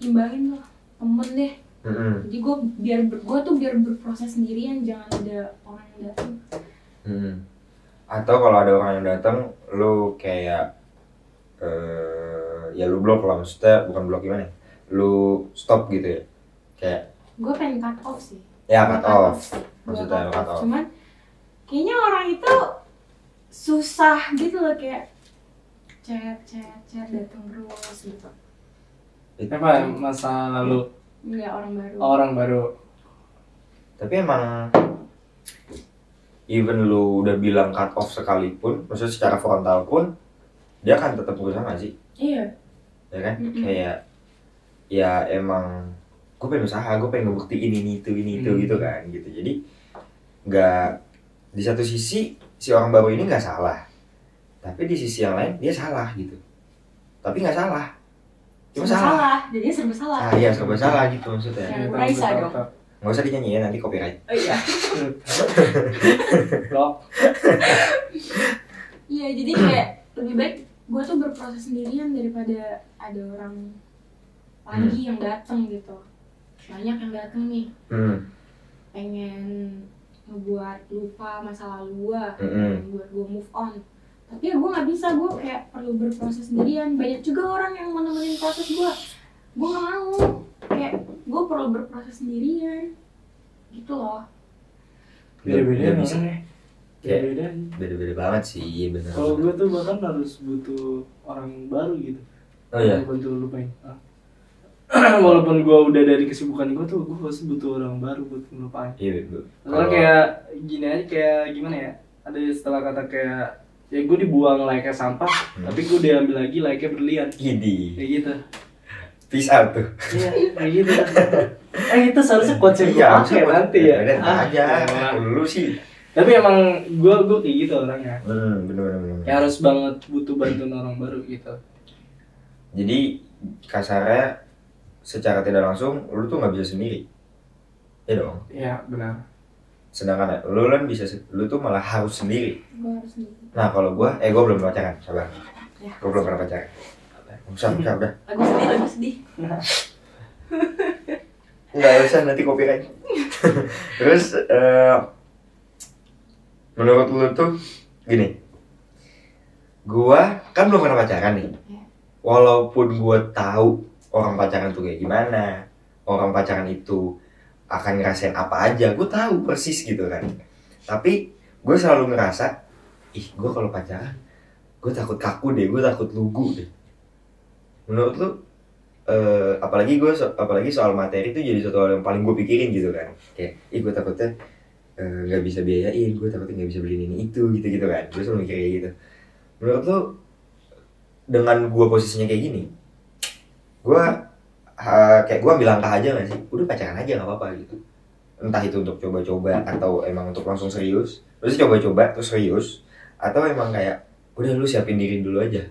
imbangin loh, temen deh. Jadi gue biar berproses sendirian, jangan ada orang yang datang. Atau kalau ada orang yang datang, lu kayak ya lu blok lah, maksudnya bukan blok gimana? Lu stop gitu ya, kayak. Gue pengen cut off sih. Ya cut off. Maksudnya cut off. Cuman kayaknya orang itu susah gitu loh, kayak chat datang terus gitu. Apa masa lalu? Enggak, orang baru. Orang baru. Tapi emang even lu udah bilang cut off sekalipun, maksudnya secara frontal pun dia akan tetap berusaha nggak sih? Iya. Ya kan? Kayak ya emang gue pengen usaha, gue pengen ngebuktiin ini itu gitu kan gitu. Jadi nggak, di satu sisi si orang baru ini nggak salah, tapi di sisi yang lain dia salah gitu. Tapi nggak salah. Cuma salah. Jadinya serba salah. Iya, serba salah gitu maksudnya. Ya, Raisa dong. Nggak usah dinyanyiin, nanti copyright. Oh iya. Blok. Iya, jadi kayak lebih baik gue tuh berproses sendirian daripada ada orang lagi yang datang gitu. Banyak yang datang nih. Pengen ngebuat lupa masa lalu gue, buat gue move on. Tapi ya gue nggak bisa, gue kayak perlu berproses sendirian. Banyak juga orang yang mau nemenin proses gue nggak mau. Kayak gue perlu berproses sendirian gitu loh. Beda-beda bisa. Beda-beda banget sih, bener. Kalau gue tuh bahkan harus butuh orang baru gitu. Oh iya. Bantu lupain. Walaupun gue udah dari kesibukan gue tuh, gue pasti butuh orang baru buat ngelupain. Iya betul. Karena kayak gini aja, kayak gimana ya? Ada istilah kata kayak ya gue dibuang like-nya sampah, tapi gue diambil lagi like-nya berlian. Idi. Kayak gitu. Peace out tuh. Iya, kayak gitu. Itu seharusnya quotes yang gue Iya, pakai nanti ya. aja. Lu sih. Tapi emang gue kayak gitu orangnya. Bener. Ya harus banget butuh bantuan orang baru gitu. Jadi kasarnya secara tidak langsung lu tuh nggak bisa sendiri. Iya dong. Iya benar. Sedangkan lu kan bisa, lu tuh malah harus sendiri. Gue harus sendiri. Nah kalau gue belum pacaran, sabar. Ya. Gue belum pernah pacaran. Usah udah. Lagu sedih. Nggak usah, nanti copyright. Terus menurut lu tuh gini, gua kan belum pernah pacaran nih. Walaupun gua tahu orang pacaran tuh kayak gimana, orang pacaran itu akan ngerasain apa aja, gua tahu persis gitu kan. Tapi gua selalu ngerasa, ih gua kalau pacaran, gua takut kaku deh, gua takut lugu deh. Menurut lu, apalagi soal materi itu jadi satu hal yang paling gue pikirin gitu kan. Kayak, gue takutnya nggak bisa biayain, gue takutnya nggak bisa beliin ini itu gitu kan. Gue selalu mikir kayak gitu. Menurut lo, dengan gue posisinya kayak gini, gue kayak gue ambil langkah aja nggak sih? Udah pacaran aja nggak apa-apa gitu. Entah itu untuk coba-coba atau emang untuk langsung serius. Terus coba-coba terus serius, atau emang kayak udah lu siapin diri dulu aja.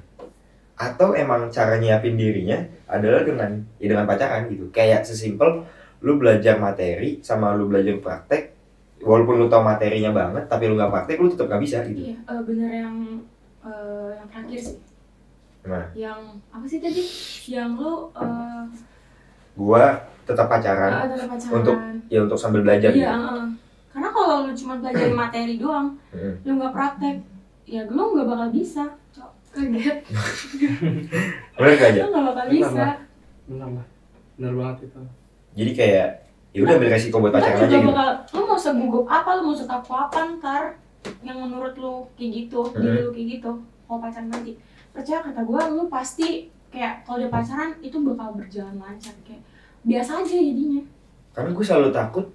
Atau emang cara nyiapin dirinya adalah dengan pacaran gitu. Kayak sesimpel lu belajar materi sama lu belajar praktek, walaupun lu tau materinya banget tapi lu gak praktek, lu tetap gak bisa gitu. Iya, bener yang terakhir sih. Gimana? Yang apa sih tadi? Yang lu gua tetap pacaran, untuk sambil belajar gitu. Karena kalau lu cuma belajar materi doang, lu gak praktek, ya lu gak bakal bisa. Kaget. Bener gak aja? Lu gak bakal bisa. Bener banget itu. Jadi kayak ya udah ambil resiko buat pacaran aja gitu. Lu mau segugup apa, lu mau sekaku apa ntar yang menurut lu kayak gitu, diri lu kayak gitu. Kalau pacaran nanti, percaya kata gue, lu pasti kayak kalau udah pacaran itu bakal berjalan lancar, kayak biasa aja jadinya. Karena gue selalu takut,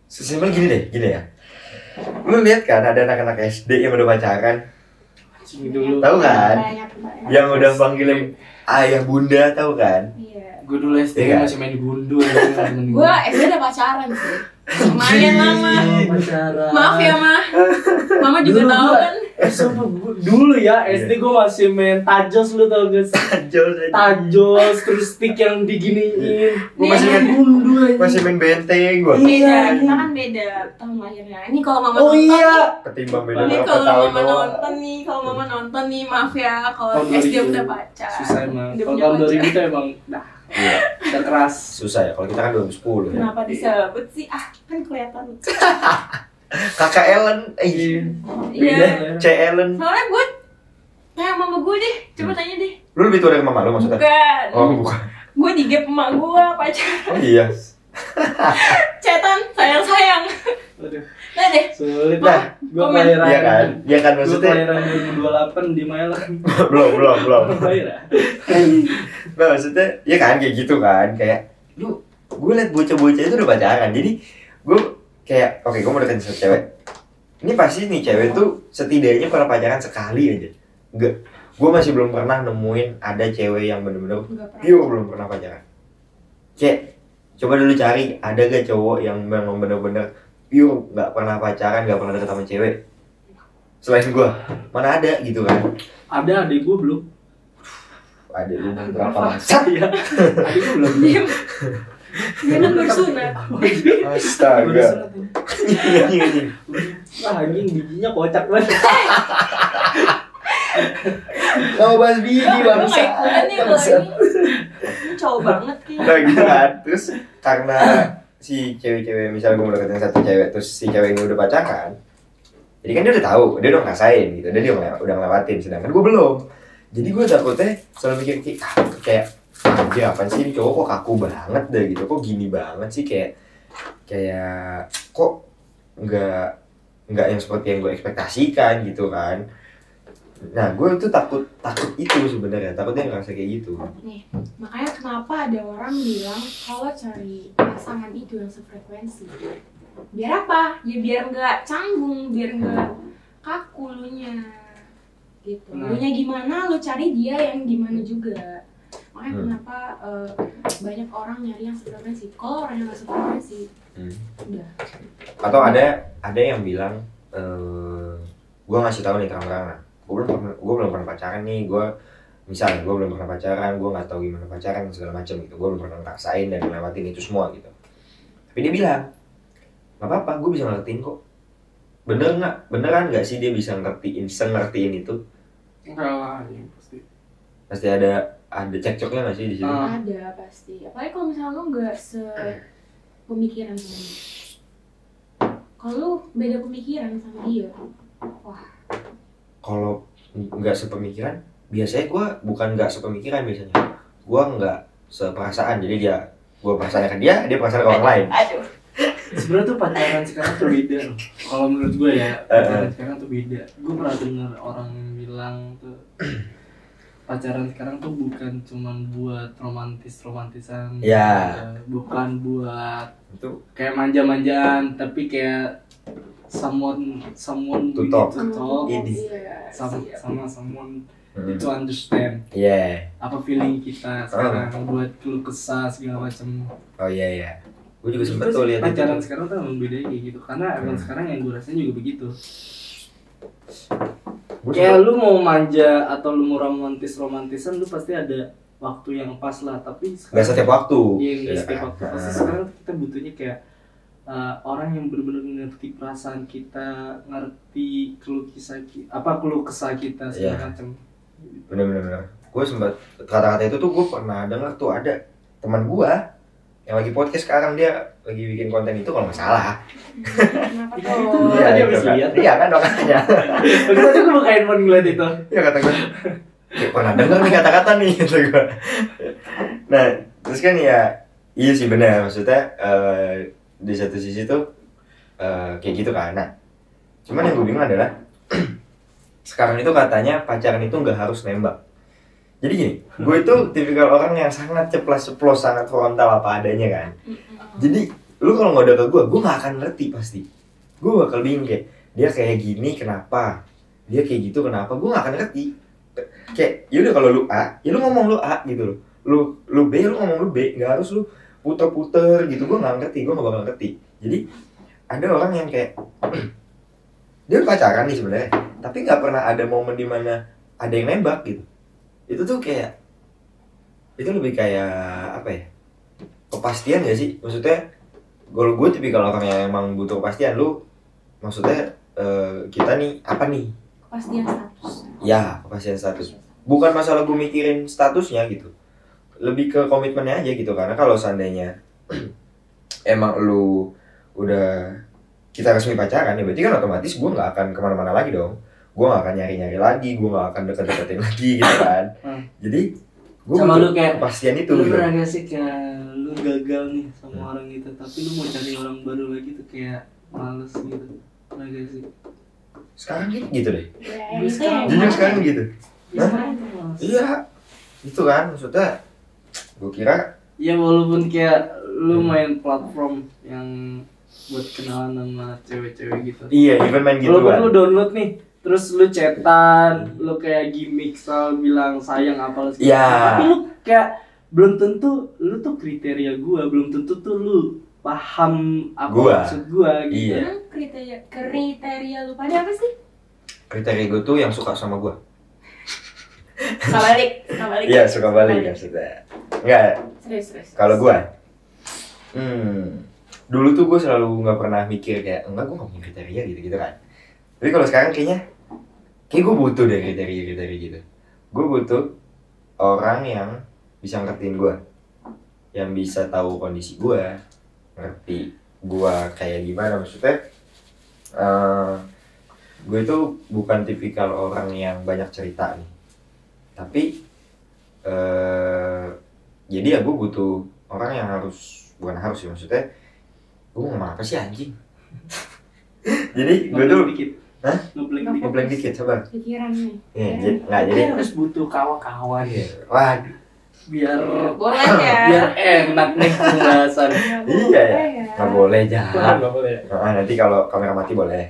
sesimpel gini ya. Lu lihat kan ada anak-anak SD yang udah pacaran. Dulu. Tahu kan? Yang udah panggilin ayah bunda, tahu kan? Iya. Gue dulu SD masih main gundu ya. Gue SD udah pacaran sih. Lumayan lama. Maaf ya, Mama juga tahu kan. Dulu ya SD gue masih main tajos, lu tau gak sih? Tajos terus stick yang diginiin. Gue masih main gundu aja. Masih main benteng gue. Beda, kita kan beda tahun lahirnya. Ini kalau Mama nonton. Ketimbang beda Ini berapa kalau tahun Mama nonton nih, maaf ya kalau SD udah pacaran. Susah emang. Kalau tahun 2000 tuh emang udah keras. Susah ya, kalau kita kan 2010 ya. Kenapa disebut sih? Kan kelihatan. Kakak Ellen, Iya. C Ellen. Soalnya gue kayak mama gue deh, coba tanya deh. Lu lebih tua dari mama lu maksudnya? Bukan. Oh bukan. Gue di gap emak gue pacaran. Oh iya. Cetan, sayang. Aduh. Nah deh. Sulit lah. Gue kelahiran. Iya kan? Iya kan maksudnya. Gue kelahiran 2028 di Malang. Belum. Nah, maksudnya, ya kan kayak gitu kan, kayak gue liat bocah-bocah itu udah pacaran, jadi gue kayak, oke, gue mau deketin sama cewek. Ini pasti nih cewek tuh setidaknya pernah pacaran sekali aja. Enggak, gue masih belum pernah nemuin ada cewek yang bener-bener pure belum pernah pacaran. Kayak, coba dulu cari, ada gak cowok yang memang bener-bener pure gak pernah pacaran, gak pernah deket sama cewek selain gue? Mana ada gitu kan? Ada, adik gue belum. Ada lu berapa masa ya? Adik gue belum. Diam. Dia kan bersunat. Astaga. Wah, anjing bijinya kocak banget. Mau bahas biji bangsa. Ini cowok banget nih. Nah gitu kan. Terus karena si cewek-cewek, misalnya gue mau deketin satu cewek, terus si cewek ini udah pacaran, jadi kan dia udah tahu, dia udah ngerasain gitu, dia udah ngelewatin, sedangkan gue belum. Jadi gue takutnya selalu mikir kayak aja apa sih ini cowok kok kaku banget deh gitu, kok gini banget sih, kayak kok nggak yang seperti yang gue ekspektasikan gitu kan. Nah gue tuh takut itu sebenarnya, takutnya ngerasa kayak gitu. Nih, makanya kenapa ada orang bilang kalau cari pasangan itu yang sefrekuensi. Biar apa? Ya biar nggak canggung, biar nggak kaku lunya. Gitu. Lunya gimana, lu cari dia yang gimana juga. Makanya kenapa banyak orang nyari yang sefrekuensi. Kalau orang yang nggak sefrekuensi, udah. Atau ada yang bilang, gue ngasih tahu nih terang-terangan, gue belum pernah pacaran nih, gue belum pernah pacaran, gue nggak tahu gimana pacaran segala macam gitu, gue belum pernah ngerasain dan ngelewatin itu semua gitu. Tapi dia bilang, nggak apa-apa, gue bisa ngertiin kok. Beneran nggak sih dia bisa ngertiin itu? Enggak lah, ya, pasti ada cekcoknya nggak sih di situ? Ada pasti. Apalagi kalau misalnya lo nggak sepemikiran sama dia. Kalau lo beda pemikiran sama dia, Kalau nggak sepemikiran, biasanya gue bukan nggak sepemikiran biasanya, gue nggak seperasaan. Jadi gue perasaan ke dia perasaan ke orang lain. Aduh. Sebenarnya tuh pacaran sekarang tuh beda loh. Kalau menurut gue ya, pacaran sekarang tuh beda. Gue pernah dengar orang bilang tuh pacaran sekarang tuh bukan cuman buat romantisan, bukan buat itu kayak manja-manjaan, tapi kayak someone to talk, sama someone to understand apa feeling kita sekarang, buat keluh kesah segala macam. Gue juga sempet tuh lihat pacaran itu. Sekarang tuh emang beda kayak gitu, karena emang sekarang yang gue rasain juga begitu. Kayak lu mau manja atau lu mau romantisan, lu pasti ada waktu yang pas lah. Tapi nggak setiap waktu. Iya, nggak setiap waktu. Pasti sekarang kita butuhnya kayak orang yang benar-benar ngerti perasaan kita, ngerti keluh kesah kita segala macam. Bener. Gue sempat kata-kata itu tuh gue pernah dengar tuh, ada teman gue yang lagi podcast sekarang, dia lagi bikin konten itu kalau nggak salah. Kenapa tuh? Iya kan makanya. Tadi gue buka handphone ngeliat itu. Iya kata gue, pernah dengar nih kata-kata nih gitu gue. Nah terus kan ya, iya sih benar, maksudnya di satu sisi tuh kayak gitu kan. Nah cuman yang gue bingung adalah sekarang itu katanya pacaran itu nggak harus nembak. Jadi gini, gue itu tipikal orang yang sangat ceplos, sangat frontal apa adanya kan. Jadi lu kalau ngode ke gue nggak akan ngerti pasti. Gue bakal bingung kayak, dia kayak gini kenapa, dia kayak gitu kenapa, gue nggak akan ngerti. Kayak yaudah kalau lu A, ya lu ngomong lu A gitu loh. Lu B, lu ngomong lu B, nggak harus lu puter-puter gitu. Gue nggak ngerti, gue nggak bakal ngerti. Jadi ada orang yang kayak dia pacaran nih sebenarnya, tapi nggak pernah ada momen dimana ada yang nembak gitu. Itu tuh kayak, itu lebih kayak apa ya, kepastian gak sih? Maksudnya kalau gue tipikal orang yang emang butuh kepastian. Lu maksudnya kita nih apa nih? Kepastian status. Ya, kepastian status. Bukan masalah gue mikirin statusnya gitu, lebih ke komitmennya aja gitu. Karena kalau seandainya emang lu udah kita resmi pacaran ya berarti kan otomatis gue nggak akan kemana-mana lagi dong. Gue gak akan nyari-nyari lagi, gue gak akan deket-deketin lagi gitu kan. Jadi gue butuh kepastian itu. Lu pernah gak sih kayak lu gagal nih sama orang gitu, tapi lu mau cari orang baru lagi tuh kayak males gitu? Pernah gak sih? Sekarang gitu deh. Jujur sekarang gitu. Iya, itu kan maksudnya gue kira. Ya walaupun kayak lu main platform yang buat kenalan sama cewek-cewek gitu. Iya, even main gitu kan. Walaupun lu download nih, terus lu chatan, lu kayak gimmick soal bilang sayang apa segala. Yeah. Tapi lu kayak belum tentu lu tuh kriteria gua, belum tentu tuh lu paham apa maksud gua gitu. Iya. Kriteria lu pada apa sih? Kriteria gua tuh yang suka sama gua. Suka balik. Iya, suka balik maksudnya. Enggak. Serius. Kalau gua dulu tuh gue selalu nggak pernah mikir kayak gue nggak punya kriteria gitu kan. Tapi kalau sekarang kayak gue butuh deh kriteria gitu. Gue butuh orang yang bisa ngertiin gue, yang bisa tahu kondisi gue, ngerti gue kayak gimana. Maksudnya gue itu bukan tipikal orang yang banyak cerita nih, tapi jadi ya gue butuh orang yang bukan harus sih, maksudnya gue mau ngomong apa sih anjing. Jadi gue tuh ngeblank dikit sabar pikiran nih. Jadi harus butuh kawan-kawan ya. Waduh, biar boleh ya, biar enak nih pembahasan. Iya ya, nggak boleh jangan. Nggak boleh. Nanti kalau kamera mati boleh.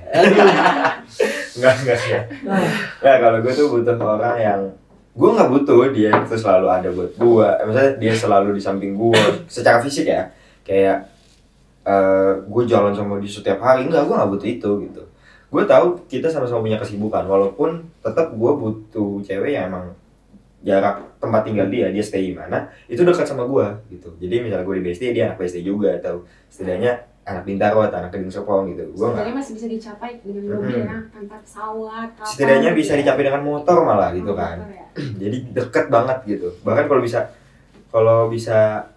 Enggak. Nah kalau gue tuh butuh orang yang gue nggak butuh dia itu selalu ada buat gue. Maksudnya dia selalu di samping gue secara fisik ya, kayak gue jalan sama dia setiap hari. Gue nggak butuh itu gitu. Gue tahu kita sama-sama punya kesibukan, walaupun tetap gue butuh cewek yang emang jarak tempat tinggal dia stay di mana itu dekat sama gue gitu. Jadi misalnya gue di BSD, dia anak BSD juga, atau setidaknya anak Bintaro atau anak Kedung Serpong gitu. Gue setidaknya masih bisa dicapai dengan mobil ya, tanpa pesawat. Setidaknya bisa dicapai dengan motor malah gitu kan. Ya. Jadi deket banget gitu. Bahkan kalau bisa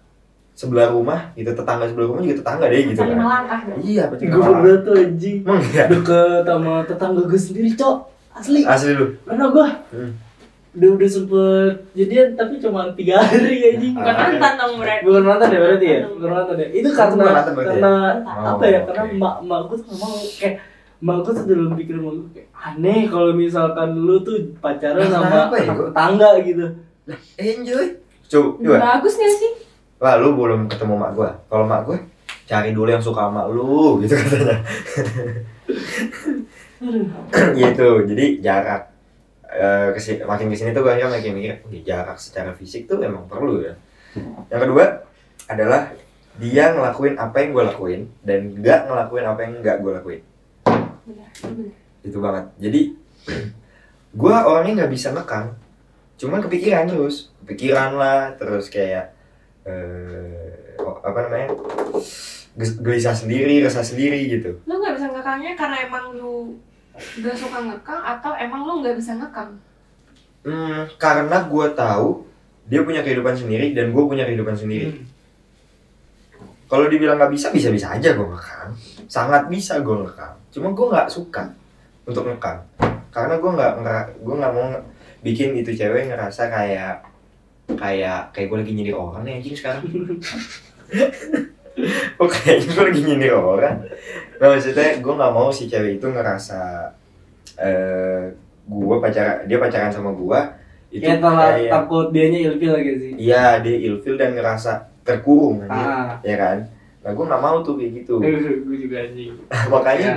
sebelah rumah gitu, tetangga sebelah rumah juga tetangga deh gitu Pacar 5 kan. langkah dong. Iya, Gue pernah tuh anjing. Emang iya? Deket sama tetangga gue sendiri, Cok. Asli lu? Karena gue udah sempet jadian tapi cuma 3 hari anjing. Bukan mantan dong berarti. Bukan mantan ya berarti ya? Bukan mantan ya? Itu karena apa ya? Karena mak gue tuh ngomong kayak mak gue tuh dalam pikiran mak gue kayak aneh kalau misalkan lu tuh pacaran sama tetangga gitu. Enjoy. Coba. Bagus gak sih? Wah, lu belum ketemu mak gua. Kalau mak gua cari dulu yang suka sama lu gitu katanya. Gitu. Jadi jarak makin kesini tuh gue akhirnya makin mikir jarak secara fisik tuh emang perlu ya. Yang kedua adalah dia ngelakuin apa yang gue lakuin dan nggak ngelakuin apa yang nggak gue lakuin. Benar. Itu banget. Jadi gue orangnya nggak bisa ngekang, cuman kepikiran lah terus kayak apa namanya gelisah sendiri, resah sendiri gitu. Lu gak bisa ngekangnya karena emang lu gak suka ngekang atau emang lu gak bisa ngekang? Karena gue tahu dia punya kehidupan sendiri dan gue punya kehidupan sendiri. Kalau dibilang gak bisa aja gue ngekang. Sangat bisa gue ngekang. Cuma gue nggak suka untuk ngekang karena gue nggak mau bikin itu cewek ngerasa kayak gue lagi nyindir orang nih anjing sekarang. Oh kayaknya gue lagi nyindir orang. Nah maksudnya gue nggak mau si cewek itu ngerasa dia pacaran sama gue itu kayak takut dianya ilfil lagi sih. Iya, dia ilfil dan ngerasa terkurung aja, ya kan? Nah gue nggak mau tuh kayak gitu. Gue juga anjing. Makanya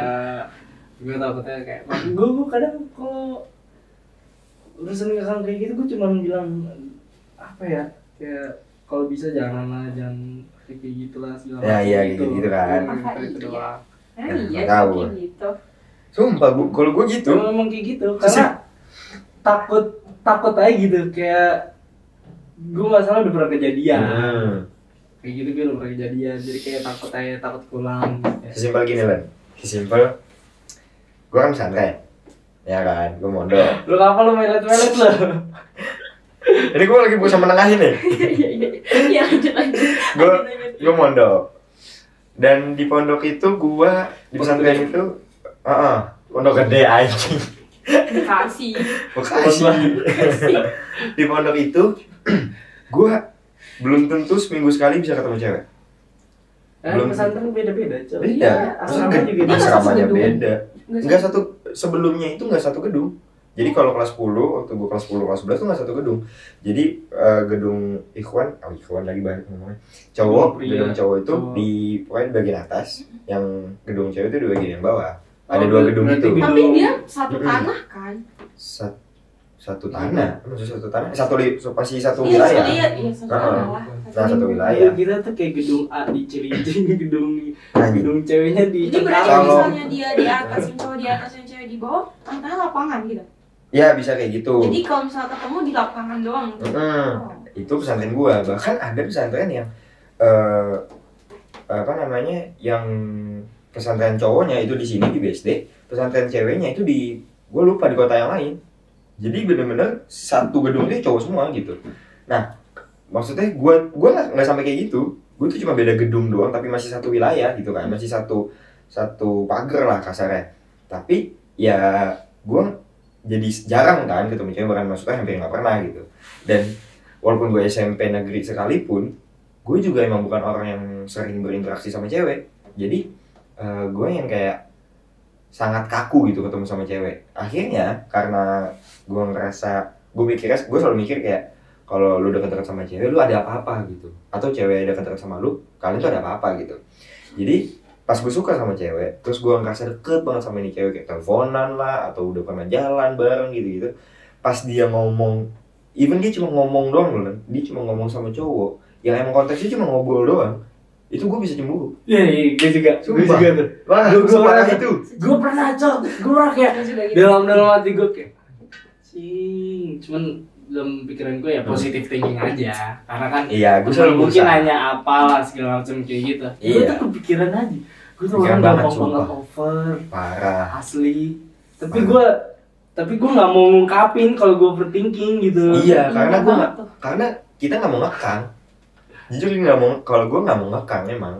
gue takutnya kayak gue kadang kalau urusan ngekang kayak gitu gue cuma bilang apa ya, kayak kalau bisa jangan kayak gitulah segala macam. Ya gitu kan. Itu doang. Iya kayak gitu. Sumpah kalau gue gitu. Memang kayak gitu karena takut aja gitu, kayak gue nggak salah udah pernah kejadian. Kayak gitu gue udah pernah kejadian, jadi kayak takut pulang. Sesimpel gini Len, gue kan pesantren, ya kan, gue mondok. Lu apa lu melet lo? Ini gue lagi berusaha menengahin nih. Iya lanjut. Gue mondok. Dan di pondok itu gue di pesantren itu, pondok gede anjing. Bekasi. Di pondok itu, gue belum tentu seminggu sekali bisa ketemu cewek. Belum. Pesantren beda-beda, coy. Beda. Asramanya beda. Enggak satu, sebelumnya itu enggak satu gedung. Jadi kalau kelas 10, waktu gue kelas 10, kelas 11 tuh enggak satu gedung. Jadi gedung Ikhwan lagi banyak ngomongnya. Gedung cowok itu di pokoknya di bagian atas, yang gedung cewek itu di bagian yang bawah. Ada 2 gedung itu. Tapi dia satu tanah kan? Satu tanah, maksudnya satu tanah, pasti satu wilayah. Iya, satu tanah lah. Satu wilayah. Kita tuh kayak gedung A di Cilincing, gedung ceweknya di. Jadi berarti misalnya dia di atas, yang cowok di atas, yang cewek di bawah, tengah lapangan gitu. Ya bisa kayak gitu. Jadi kalau misalnya ketemu di lapangan doang. Itu pesantren gua, bahkan ada pesantren yang yang pesantren cowoknya itu di sini di BSD, pesantren ceweknya itu gua lupa di kota yang lain. Jadi bener-bener satu gedung itu cowok semua gitu. Nah, maksudnya gue nggak sampai kayak gitu. Gue tuh cuma beda gedung doang, tapi masih satu wilayah gitu kan, masih satu pagar lah kasarnya. Tapi ya gue jadi jarang kan ketemu cewek, bahkan maksudnya hampir nggak pernah gitu. Dan walaupun gue SMP negeri sekalipun, gue juga emang bukan orang yang sering berinteraksi sama cewek. Jadi gue yang kayak sangat kaku gitu ketemu sama cewek. Akhirnya karena gue selalu mikir kayak kalau lu deket-deket sama cewek, lu ada apa-apa gitu. Atau cewek deket-deket sama lu, kalian tuh ada apa-apa gitu. Jadi pas gue suka sama cewek, terus gue ngerasa deket banget sama ini cewek, kayak teleponan lah, atau udah pernah jalan bareng gitu-gitu. Pas dia ngomong, even dia cuma ngomong doang loh, dia cuma ngomong sama cowok yang emang konteksnya cuma ngobrol doang, itu gue bisa cemburu. Iya, gue juga tuh. Wah, gue pernah itu. Gue pernah kayak dalam hati gue kayak cuman dalam pikiran gue ya positive thinking aja, karena kan gue selalu mungkin nanya apalah segala macam kayak gitu. Gue tuh kepikiran aja, gue tuh orang gampang banget over, parah asli. Tapi gue nggak mau ngungkapin kalau gue overthinking gitu. Iya, karena kita nggak mau ngekang. Jujur nggak mau, kalau gue nggak mau ngekang emang.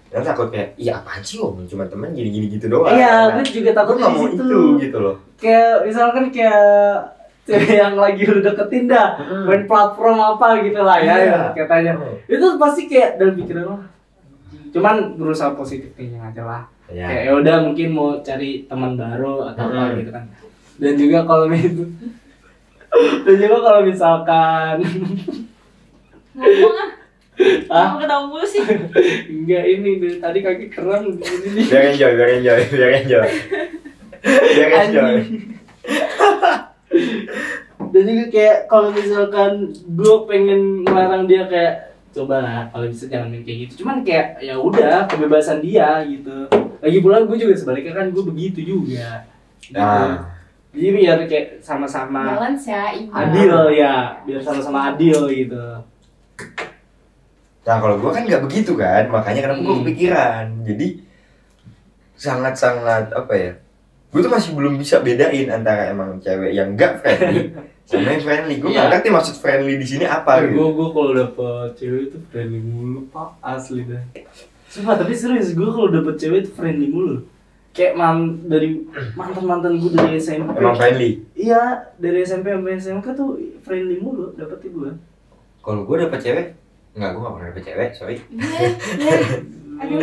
Dan takut kayak, iya apaan sih om, cuma temen gini-gini gitu doang. Iya, gue juga takut gue nggak mau itu gitu loh. Kayak misalkan kayak cewek yang lagi udah deketin dah, main platform apa gitu lah ya, katanya. Itu pasti kayak dalam pikiran lo. Cuman berusaha positif kayaknya aja lah. Kayak ya udah mungkin mau cari teman baru atau apa gitu kan. Dan juga kalau itu, dan juga kalau misalkan ngomong mau ketemu mulu sih. Enggak, ini dari tadi kaki keren ini nih. Biar enjoy. Dan juga kayak kalau misalkan gue pengen melarang dia kayak coba lah kalau bisa jangan main kayak gitu. Cuman kayak ya udah kebebasan dia gitu. Lagi pula gue juga sebaliknya kan gue begitu juga. Gitu. Jadi biar kayak sama-sama balance ya, adil ya, biar sama-sama adil gitu. Nah kalau gue kan nggak begitu kan, makanya kenapa gue kepikiran. Jadi sangat-sangat apa ya? Gue tuh masih belum bisa bedain antara emang cewek yang nggak friendly sama yang friendly. Gue nggak ngerti maksud friendly di sini apa gitu. Gue kalau dapet cewek itu friendly mulu pak, asli dah. Sumpah tapi serius, gue kalau dapet cewek itu friendly mulu. Kayak dari mantan gue dari SMP. Emang friendly? Iya, dari SMP sampai SMK tuh friendly mulu dapetnya gue. Kalau gue dapet cewek, enggak, gue nggak pernah dapet cewek, sorry. Aduh,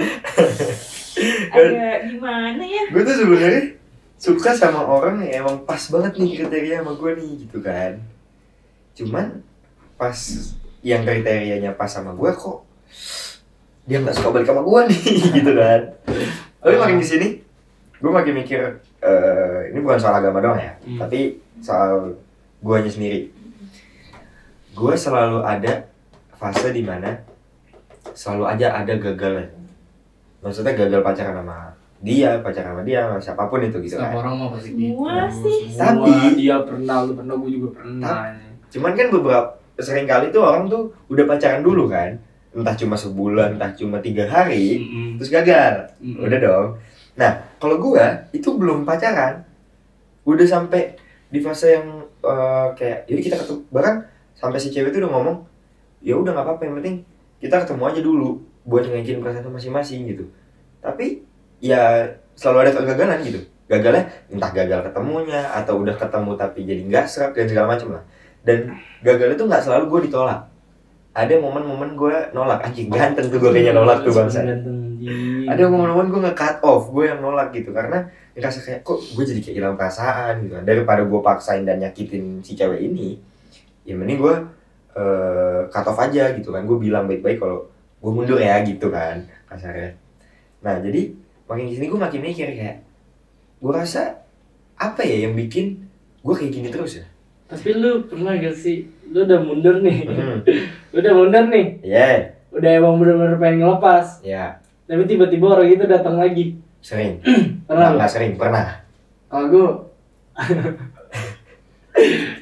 agak gimana ya? Gue tuh sebenarnya suka sama orang yang emang pas banget nih kriteria sama gue nih gitu kan. Cuman pas yang kriterianya pas sama gue kok dia nggak suka balik sama gue nih gitu kan. Tapi makin di sini gue makin mikir ini bukan soal agama doang ya, tapi soal guanya sendiri. Gue selalu ada fase dimana selalu aja ada gagalnya. Maksudnya gagal pacaran sama dia, sama siapapun itu gitu kan. Setiap orang mau pasti gitu. Semua sih. Tapi dia pernah, lu pernah, gue juga pernah. Cuman kan sering kali tuh orang tuh udah pacaran dulu kan. Entah cuma sebulan, entah cuma 3 hari, terus gagal. Udah dong. Nah, kalau gua itu belum pacaran. Udah sampai di fase yang kayak jadi kita ketemu, bahkan sampai si cewek itu udah ngomong, ya udah nggak apa-apa, yang penting kita ketemu aja dulu buat ngejelasin perasaan masing-masing gitu. Tapi ya selalu ada kegagalan gitu. Gagalnya entah gagal ketemunya atau udah ketemu tapi jadi nggak serap dan segala macam lah. Dan gagal itu nggak selalu gue ditolak. Ada momen-momen gue nolak, anjing ganteng tuh gue kayaknya nolak tuh bangsa. Ada momen-momen gue nge-cut off, gue yang nolak gitu karena ngerasa kayak kok gue jadi kayak hilang perasaan gitu. Daripada gue paksain dan nyakitin si cewek ini, ya mending gue cut off aja gitu kan. Gue bilang baik-baik kalau gue mundur ya gitu kan kasarnya. Nah jadi makin kesini gue makin mikir kayak gue rasa apa ya yang bikin gue kayak gini terus ya. Tapi lu pernah gak sih, lu udah mundur nih, lu udah mundur nih, udah emang bener-bener pengen ngelepas, tapi tiba-tiba orang itu datang lagi. Sering. Pernah? Nggak sering, pernah. Kalau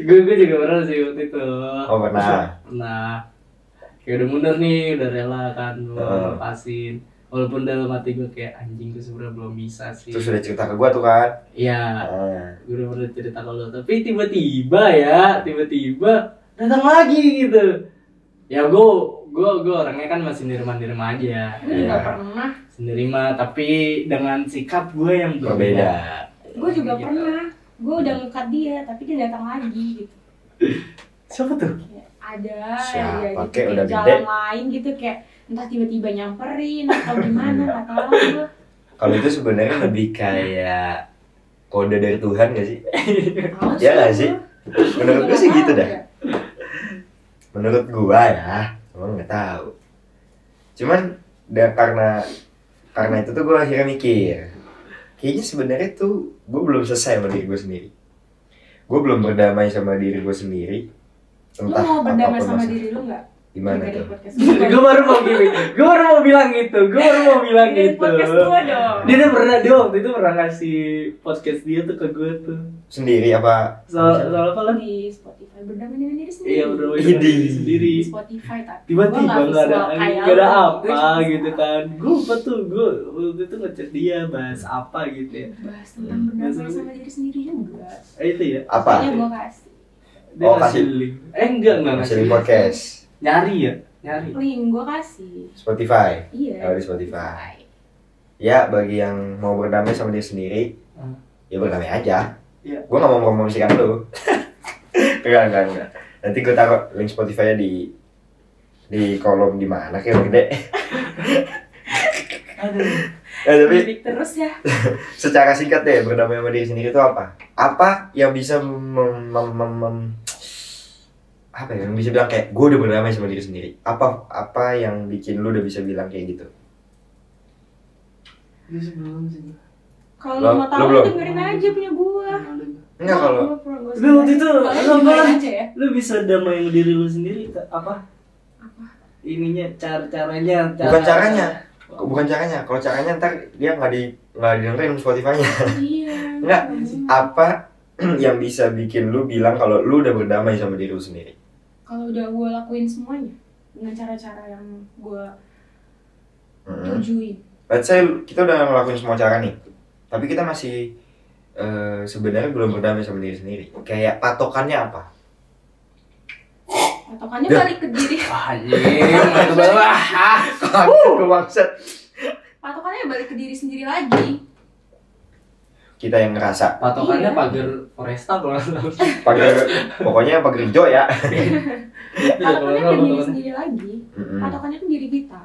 gue juga pernah sih waktu itu. Oh pernah. Pernah. Kayak udah mundur nih, udah rela kan mau lepasin. Walaupun dalam hati gue kayak anjing, gue sebenarnya belum bisa sih. Terus udah cerita ke gue tuh kan? Iya. Gue udah cerita ke lo, tapi tiba-tiba datang lagi gitu. Ya gue orangnya kan masih nerima aja. Gue juga pernah. Nerima, tapi dengan sikap gue yang berbeda. Gue juga pernah. Gue udah nge-cut dia, tapi dia datang lagi gitu. Siapa tuh? Ada siapa? Ya, gitu, kayak udah jalan gede. Lain gitu kayak entah tiba-tiba nyamperin atau gimana, nggak tahu gue. Kalau itu sebenarnya lebih kayak kode dari Tuhan gak sih? Ya nggak sih? Menurut gue sih gitu dah. Menurut gue ya, emang nggak tahu. Cuman karena itu tuh gue akhirnya mikir, kayaknya sebenarnya tuh gue belum selesai sama diri gue sendiri. Gue belum berdamai sama diri gue sendiri. Lu mau berdamai sama diri lu nggak? Gimana tuh? Gue baru mau bilang gitu. Di podcast gue dong. Dia waktu itu pernah ngasih podcast dia tuh ke gue tuh. Sendiri apa? Soal apa lah? Di Spotify, berdamai dengan diri sendiri. Iya, berdamai dengan diri sendiri. Di Spotify tapi tiba-tiba nggak ada apa gitu kan. Gue waktu itu ngechat dia bahas apa gitu ya. Bahas tentang berdamai sama diri sendiri juga. Itu ya. Apa? Kayaknya gue kasih. Dia kasih link. Enggak Kasih link podcast. Nyari ya? Nyari. Link gue kasih. Spotify. Iya. Di Spotify. Ya, bagi yang mau berdamai sama diri sendiri, ya berdamai aja. Iya. Gue gak mau promosikan lu. Enggak. Nanti gue taruh link Spotify-nya di kolom di mana kayak gede. Tapi terus ya. Secara singkat deh, berdamai sama diri sendiri itu apa? Apa yang bisa apa ya? Yang bisa bilang kayak gue udah berdamai sama diri sendiri. Apa yang bikin lu udah bisa bilang kayak gitu? Belum sih. Kalau lu mau tahu dengerin aja punya gua. Enggak kalau. Lu waktu itu aja ya. Lu bisa damai sama diri lu sendiri apa? Ininya caranya. Bukan caranya. Kalau caranya ntar dia nggak didengerin Spotify-nya. Iya. Enggak. Apa yang bisa bikin lu bilang kalau lu udah berdamai sama diri lu sendiri? Kalau udah gua lakuin semuanya dengan cara-cara yang gua tujuin. Let's say kita udah ngelakuin semua cara nih, tapi kita masih sebenarnya belum berdamai sama diri sendiri. Kayak patokannya apa? Patokannya balik ke diri. Anjing, itu bawah. Kebangsat. Patokannya balik ke diri sendiri lagi. Kita yang ngerasa. Patokannya pagar Foresta kalau nggak salah. Pokoknya pagar hijau ya. Patokannya ke diri sendiri lagi. Patokannya ke diri kita.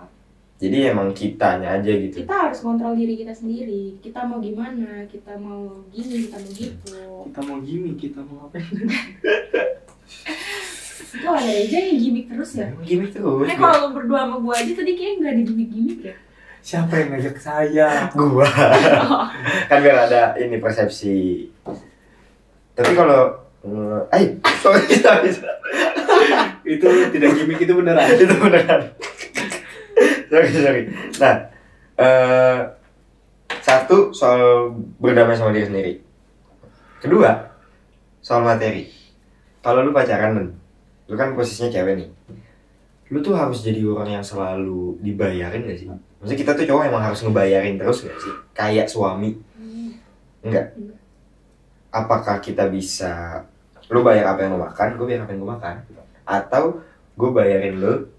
Jadi emang kitanya aja gitu. Kita harus kontrol diri kita sendiri. Kita mau gimana? Kita mau gini, kita mau gitu. Kita mau gimmick, kita mau apa? Itu ada aja yang gimmick terus ya. Gimmick terus. Kalau lu berdua sama gua aja tadi kayaknya nggak ada gimmick ya. Siapa yang ngajak saya? Gua. Kan biar ada ini persepsi. Tapi kalau sorry. Itu tidak gimmick, itu beneran. Itu beneran. Sorry. Nah, satu soal berdamai sama diri sendiri. Kedua, soal materi. Kalau lu pacaran, lu kan posisinya cewek nih. Lu tuh harus jadi orang yang selalu dibayarin gak sih? Maksudnya kita tuh cowok emang harus ngebayarin terus gak sih? Kayak suami. Enggak. Apakah kita bisa, lu bayar apa yang lu makan, gue bayar apa yang gue makan? Atau gue bayarin lu,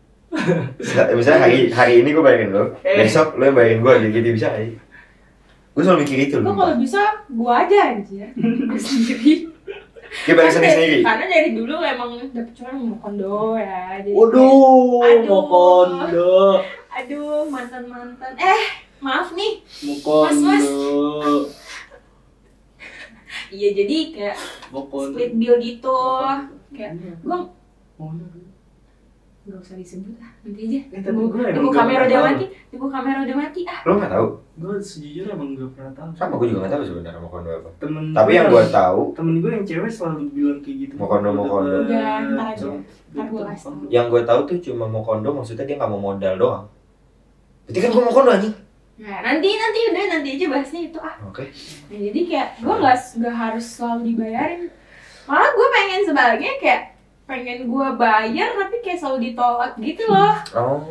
misalnya hari ini gue bayarin lo, besok lo yang bayarin gue, gitu bisa aja. Gue selalu mikir itu loh. Kalau bisa gue aja sendiri. Dia bayar sendiri. Karena dari dulu emang dapet cowok yang mau kondo ya. Mau kondo. Aduh mantan. Maaf nih. Mau kondo. Mas. Iya jadi kayak split bill gitu. Kayak gue nggak usah disebut nanti aja. Tunggu kamera udah mati. Lo nggak tahu? Gue sejujurnya emang nggak pernah tahu. Sama gue juga nggak tahu sebenarnya mau kondo apa. Tapi yang gue tahu, temen gue yang cewek selalu bilang kayak gitu. Mau kondo. Udah ntar aja. Ntar gue kasih. Yang gue tahu tuh cuma mau kondo, maksudnya dia nggak mau modal doang. Berarti kan gue mau kondo anjing. Nah nanti aja bahasnya itu Oke. Nah, jadi kayak gue nggak harus selalu dibayarin. Malah gue pengen sebaliknya kayak pengen gue bayar tapi kayak selalu ditolak gitu loh. Oh,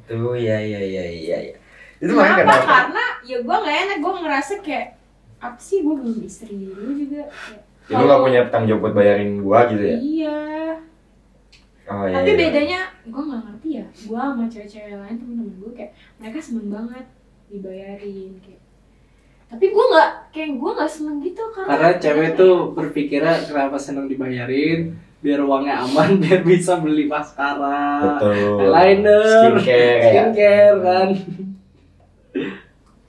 tuh ya. Itu kenapa? Karena ya gue nggak enak, gue ngerasa kayak apa sih, gue belum istri dulu juga. Ya, lu nggak punya tanggung jawab buat bayarin gue gitu ya? Iya. Oh, tapi bedanya gue nggak ngerti ya. Gue sama cewek-cewek lain temen-temen gue kayak mereka seneng banget dibayarin kayak. Tapi gue nggak seneng gitu karena cewek tuh berpikirnya kenapa seneng dibayarin, biar uangnya aman, biar bisa beli maskara, eyeliner, skincare kan.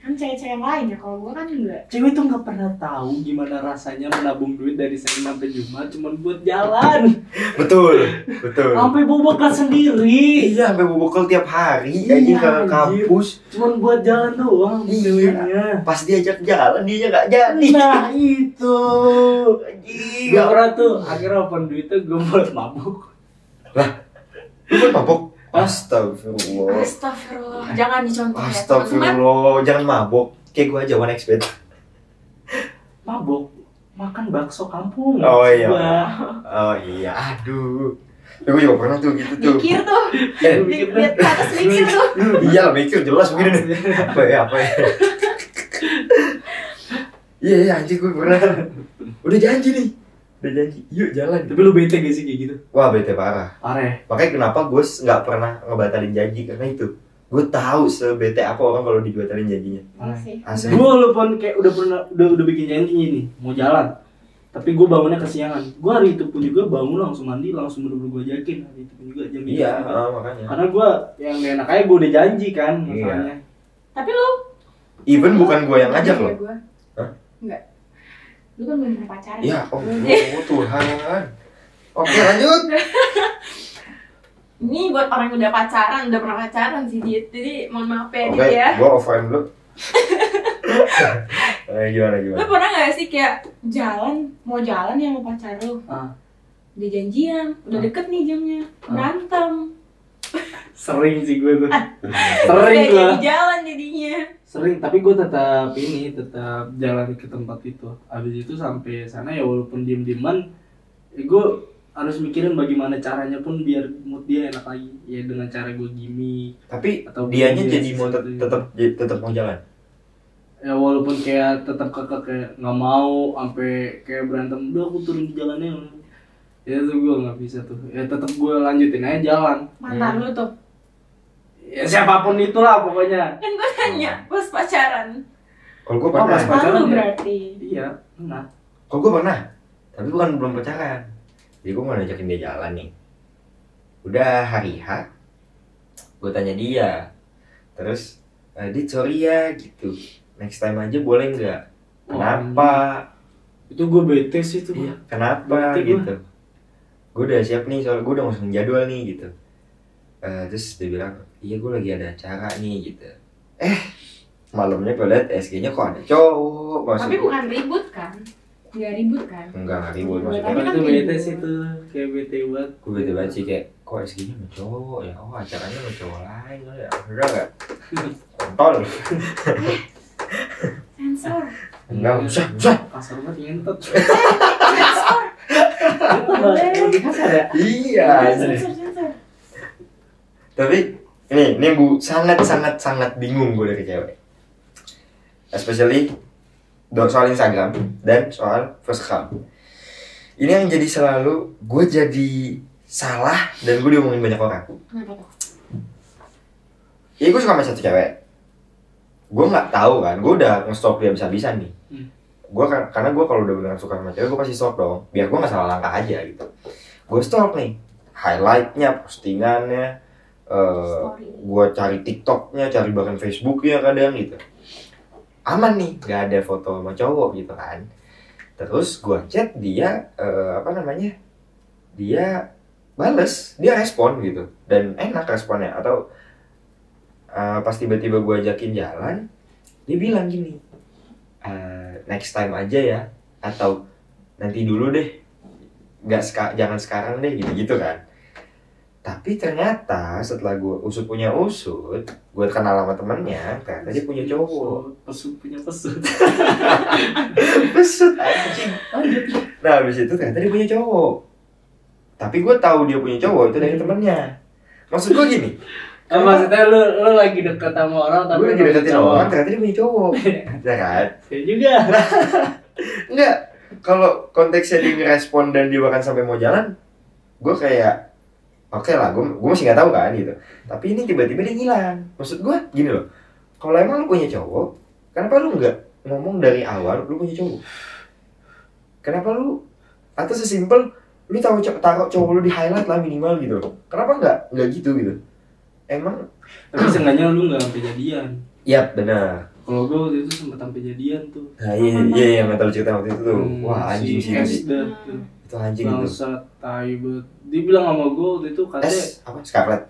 Kan cewek-cewek lain ya, kalau gue kan enggak. Cewek tuh nggak pernah tahu gimana rasanya menabung duit dari Senin sampai Jumat cuma buat jalan. Betul. Sampai bawa bekal sendiri. Iya, sampai bawa bekal tiap hari aja ke kampus. Cuma buat jalan doang. Iya. Pas diajak jalan dia nggak jadi. Nah itu. Gak pernah tuh. Akhirnya open duitnya gue buat mabuk. Lah, lu buat mabuk? Astagfirullah. Jangan dicontoh ya. Astagfirullah, jangan mabuk. Kayak gue aja one expert. Mabuk, makan bakso kampung. Oh iya. Aduh. Gue juga pernah tuh gitu tuh. Mikir tuh. Lihat ke atas mikir tuh. Iya lah, mikir jelas begini nih. Apa ya. Iya anjing gue pernah. Udah janji nih. Udah janji, yuk jalan. Tapi lu bete gak sih kayak gitu? Wah bete parah. Parah. Makanya kenapa gue nggak pernah ngebatalin janji karena itu. Gue tahu sebete apa orang kalau dibatalin janjinya. Asli. Gue walaupun kayak udah bikin janji nih mau jalan, tapi gue bangunnya kesiangan. Gue hari itu pun juga bangun langsung mandi, langsung bener-bener gue ajakin hari itu pun juga jam itu. Iya, makanya. Karena gue yang gak enak aja gue udah janji kan masalahnya. Tapi lu even bukan gue yang ngajak loh. Hah? Enggak. Lu kan belum pernah pacaran. Ya, oh Tuhan. Oke, lanjut. Ini buat orang yang udah pernah pacaran sih Dit. Jadi mohon maaf ya Dit Oke, ya. gue offline dulu. Gimana? Lu pernah gak sih kayak mau jalan ya sama pacar lu? Udah janjian, udah deket nih jamnya, berantem. Sering sih gue tuh. Sering gue. Jadi jalan jadinya. Sering, tapi gue tetap jalan ke tempat itu. Abis itu sampai sana ya walaupun diem-dieman, gue harus mikirin bagaimana caranya pun biar mood dia enak lagi. Ya dengan cara gue gimmick. Tapi dianya jadi mau tetap mau jalan. Ya walaupun kayak tetap kakak kayak nggak mau, sampai kayak berantem, udah aku turun di jalannya. Ya tuh gue nggak bisa tuh. Ya tetap gue lanjutin aja jalan. Mantan lu tuh. Ya siapapun itulah pokoknya. Kan gue tanya, pas pacaran. Kalau gue pernah. Mantan lu berarti. Iya, pernah. Kalau gue pernah, tapi bukan belum pacaran. Jadi gue mau ngajakin dia jalan nih. Udah hari H, gue tanya dia. Terus, Dit sorry ya gitu. Next time aja boleh nggak? Kenapa? Itu gue bete sih tuh. Iya, kenapa bete gitu? Gue udah siap nih, soalnya gue udah ngusung jadwal nih gitu. Terus dia bilang, iya gue lagi ada acara nih gitu. Malamnya gue liat SG-nya kok ada cowok. Tapi bukan ribut kan? Nggak ribut kan? Enggak ribut maksudnya. Tapi itu bete sih tuh, kayak bete banget. Gue bete banget sih kayak, kok SG-nya sama cowok ya? Oh acaranya sama cowok lain ya? Udah gak? Kontol. Sensor. Enggak, usah. Kasar banget ngentot. Sensor. Lebih kasar ya? Iya. Sensor. Tapi ini bu sangat bingung gue dari cewek. Especially soal Instagram dan soal first account. Ini yang jadi selalu gue jadi salah dan gue diomongin banyak orang. Kenapa tuh? Ya gue suka sama satu cewek. Gue nggak tahu kan, gue udah nge-stalk dia bisa-bisa nih. Karena gue kalau udah beneran suka sama cewek, gue pasti stalk dong, biar gue nggak salah langkah aja gitu. Gue stalk nih, highlightnya, postingannya, gue cari TikToknya, cari bahkan Facebooknya kadang gitu. Aman nih, nggak ada foto sama cowok gitu kan. Terus gue chat dia, dia bales, dia respon gitu, dan enak responnya. Atau pas tiba-tiba gue ajakin jalan, dia bilang gini, next time aja ya, atau nanti dulu deh, jangan sekarang deh, gitu kan. Tapi ternyata setelah gue punya usut, gue kenal sama temennya, ternyata dia punya cowok. Pesut. Pesut anjing. Nah habis itu ternyata dia punya cowok. Tapi gue tahu dia punya cowok itu dari temennya. Maksud gue gini. Maksudnya lu lagi dekat sama orang tapi gue lagi deketin orang ternyata dia punya cowok. Ya kan? Saya juga. Enggak. Kalau konteksnya dia ngerespon dan dia bahkan sampai mau jalan, gue kayak oke lah, gue masih nggak tahu kan gitu. Tapi ini tiba-tiba dia ngilang. Maksud gue gini loh. Kalau emang lu punya cowok, kenapa lu nggak ngomong dari awal lu punya cowok? Kenapa lu atau sesimpel lu taruh cowok lu di highlight lah minimal gitu loh. Kenapa nggak gitu gitu? Emang tapi seenggaknya lu nggak sampai jadian. Iya benar. Kalau gue waktu itu sempat sampai jadian tuh. Nah iya metal cerita waktu itu tuh. Wah anjing sih itu. Itu anjing itu. Bangsa tai banget. Dia bilang sama gue waktu itu katanya apa? Scarlet.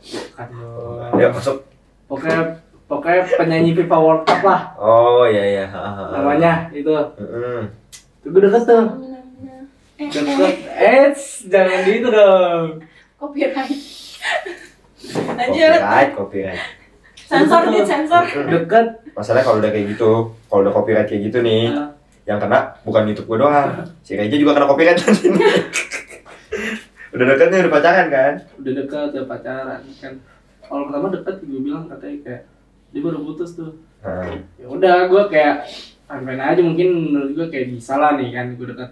Ayo masuk. Pokoknya penyanyi FIFA World Cup lah. Oh iya. Namanya itu. Tuh gue deket tuh. Deket. Jangan gitu dong. Copyright. Lanjut. Copyright. Sensor. Deket. Masalahnya kalau udah kayak gitu, kalau udah copyright kayak gitu nih, yang kena bukan YouTube gue doang, si Reja juga kena copyright nanti. Udah deket nih, udah pacaran kan? Udah pacaran kan. Kalau pertama deket gue bilang katanya kayak dia baru putus tuh. Ya udah gue kayak fine aja, mungkin menurut gue kayak bisa lah nih kan, gue dekat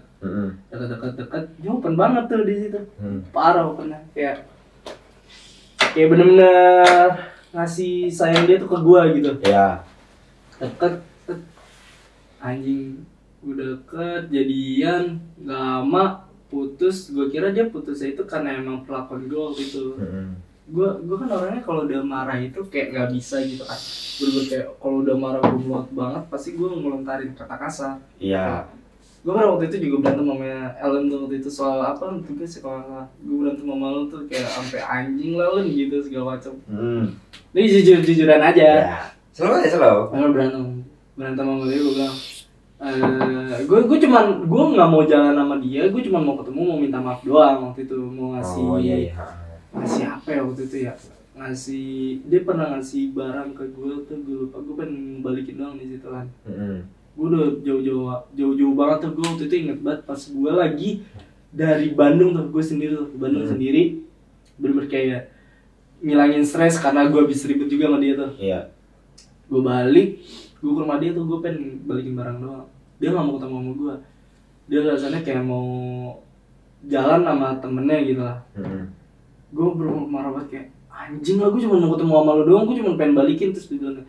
dia open banget tuh di situ. Parah opennya, kayak bener-bener ngasih sayang dia tuh ke gue gitu. Iya. Deket anjing, udah deket jadian, gak lama putus. Gue kira dia putusnya itu karena emang pelakon gue gitu. Gue kan orangnya kalau udah marah itu kayak nggak bisa gitu kan. Gue kayak kalau udah marah gue meluap banget, pasti gue ngelontarin kata kasar. Iya. Gue kan waktu itu juga berantem sama Ellen tuh waktu itu soal apa tugas sih kalau nggak. Gue berantem sama lu tuh kayak sampai anjing lah Len gitu segala macam. Ini jujuran aja. Ya. Selalu. Kalau berantem sama dia gue bilang, gue nggak mau jalan sama dia, gue cuma mau ketemu, mau minta maaf doang waktu itu, mau ngasih. Ngasih apa ya waktu itu ya, dia pernah ngasih barang ke gue tuh, gue lupa, gue pengen balikin doang di situ kan. Gue udah jauh banget tuh, gue waktu itu inget banget pas gue lagi dari Bandung tuh, gue sendiri tuh, sendiri, bener-bener kayak ngilangin stres karena gue habis ribut juga sama dia tuh. Iya. Gue balik, gue ke rumah dia tuh, gue pengen balikin barang doang, dia nggak mau ketemu sama gue, dia rasanya kayak mau jalan sama temennya gitu lah. Gue marah banget kayak anjing lah, gue cuma mau ketemu sama lo doang, gue cuma pengen balikin. Terus dia bilang,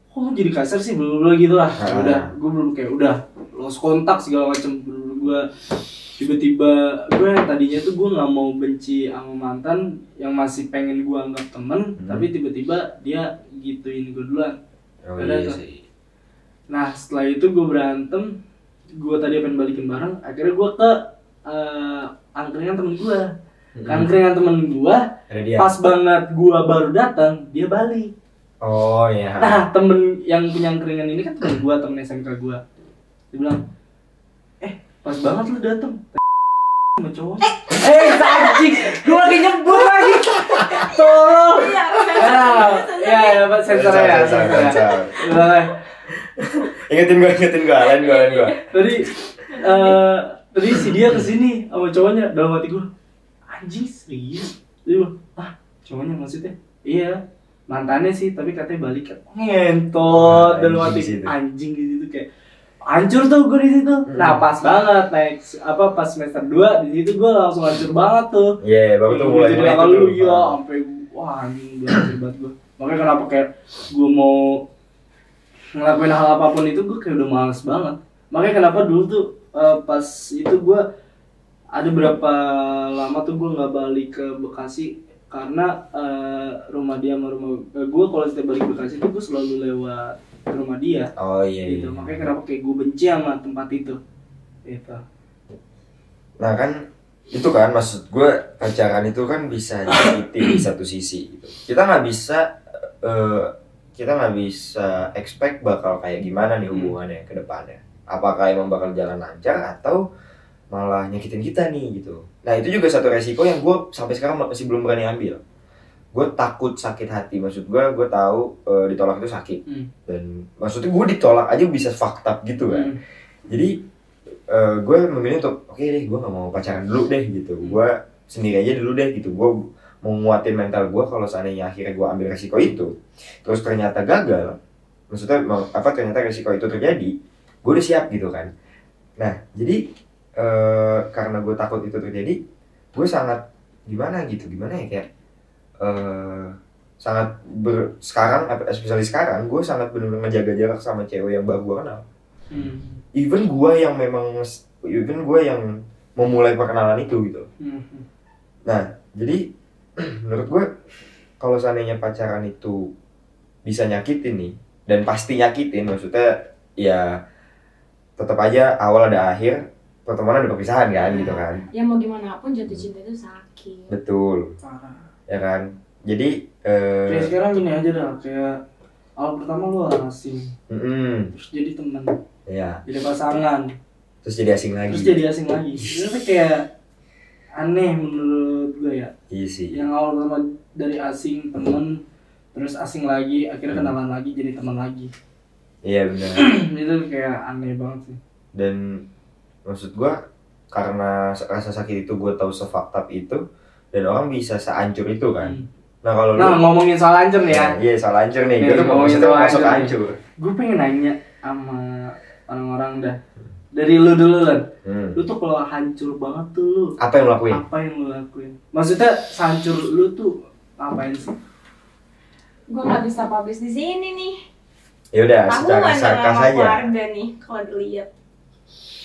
kok lu jadi kasar sih, blablabla gitu lah. Udah, gue belum kayak udah lost kontak segala macem. Gue tiba-tiba, gue yang tadinya tuh gue nggak mau benci sama mantan yang masih pengen gue anggap temen, tapi tiba-tiba dia gituin gue duluan. Iya sih. Nah setelah itu gue berantem, gue tadi pengen balikin barang, akhirnya gue ke angkringan temen gue. Angkringan temen gua, pas banget gua baru datang, dia balik. Oh iya. Nah temen yang punya angkringan ini kan temen gua, temen SMK gua. Dia bilang, pas banget lu datang sama cowok. Anjing, gua lagi nyebur lagi. Tolong. Ya, sensor ya. Ingetin gua, lain gua. Tadi si dia kesini sama cowoknya, dalam hati gua, anjing serius? Dia bilang, cowoknya maksudnya? Iya, mantannya sih, tapi katanya balik kan. Ngentot, dalam hati anjing di situ kayak hancur tuh gue di situ. Nah pas banget pas semester 2 di situ gue langsung hancur banget tuh. Iya, baru tuh mulai itu ya, sampai wah anjing udah hancur banget gue. Makanya kenapa kayak gue mau ngelakuin hal apapun itu gue kayak udah males banget. Makanya kenapa dulu tuh pas itu gue ada berapa lama tuh gue nggak balik ke Bekasi karena rumah dia sama rumah gue kalau setiap balik ke Bekasi tuh gue selalu lewat rumah dia. Oh iya. Gitu. Makanya kenapa kayak gue benci sama tempat itu. Itu. Nah kan itu kan maksud gue, pacaran itu kan bisa nyakitin di satu sisi gitu. Kita nggak bisa expect bakal kayak gimana nih hubungannya ke depannya. Apakah emang bakal jalan lancar atau malah nyakitin kita nih gitu. Nah itu juga satu resiko yang gue sampai sekarang masih belum berani ambil. Gue takut sakit hati, maksud gue tahu ditolak itu sakit. Dan maksudnya gue ditolak aja bisa fucked up gitu kan. Jadi gue memilih untuk oke deh, gue nggak mau pacaran dulu deh gitu. Gue sendiri aja dulu deh gitu. Gue mau nguatin mental gue kalau seandainya akhirnya gue ambil resiko itu, terus ternyata gagal, maksudnya ternyata resiko itu terjadi, gue udah siap gitu kan. Nah jadi karena gue takut itu terjadi, gue sangat gimana ya kayak sangat especially sekarang gue sangat benar-benar menjaga jarak sama cewek yang baru gue kenal. Even gue yang memulai perkenalan itu gitu. Nah jadi menurut gue kalau seandainya pacaran itu bisa nyakitin nih, dan pasti nyakitin, maksudnya ya tetap aja awal ada akhir, pertemuan ada perpisahan kan, gitu kan. Ya mau gimana pun jatuh cinta itu sakit. Betul. Ya kan. Jadi kayak sekarang gini aja dah, kayak awal pertama lu orang asing. Terus jadi teman. Iya. Jadi pasangan. Terus jadi asing lagi. Itu kayak aneh menurut gue ya. Iya sih. Yang awal pertama dari asing teman, terus asing lagi, akhirnya kenalan lagi jadi teman lagi. Iya benar. Itu kayak aneh banget sih. Dan maksud gue karena rasa sakit itu gue tahu se-fucked up itu, dan orang bisa sehancur itu kan. Nah kalau ngomongin soal hancur nih ya. Iya soal hancur nih. Gue tuh maksudnya masuk hancur. Gue pengen nanya sama orang-orang dah. Dari lu dulu kan, lu tuh kalau hancur banget tuh lu apa yang lu lakuin? Apa yang lu lakuin? Maksudnya hancur lu tuh ngapain sih? Gue nggak bisa publish di sini nih. Ya udah, Aku secara sarkas aja. keluarga nih kalau dilihat.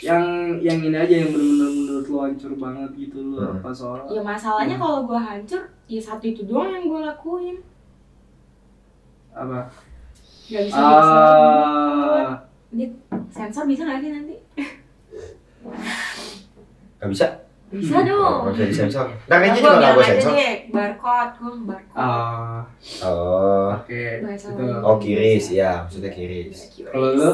Yang ini aja yang benar-benar menurut lu hancur banget gitu lu apa soal? Ya masalahnya kalau gue hancur, ya satu itu doang yang gue lakuin. Apa? Gak bisa disebut. Dit, sensor bisa nggak sih nanti? Gak bisa? Bisa dong. Gak bisa disensor. Nah kayaknya juga gak gue sensor. Barcode, gue barcode. Oke. Itu. Oh kiris, ya maksudnya kiris. Kalau lu?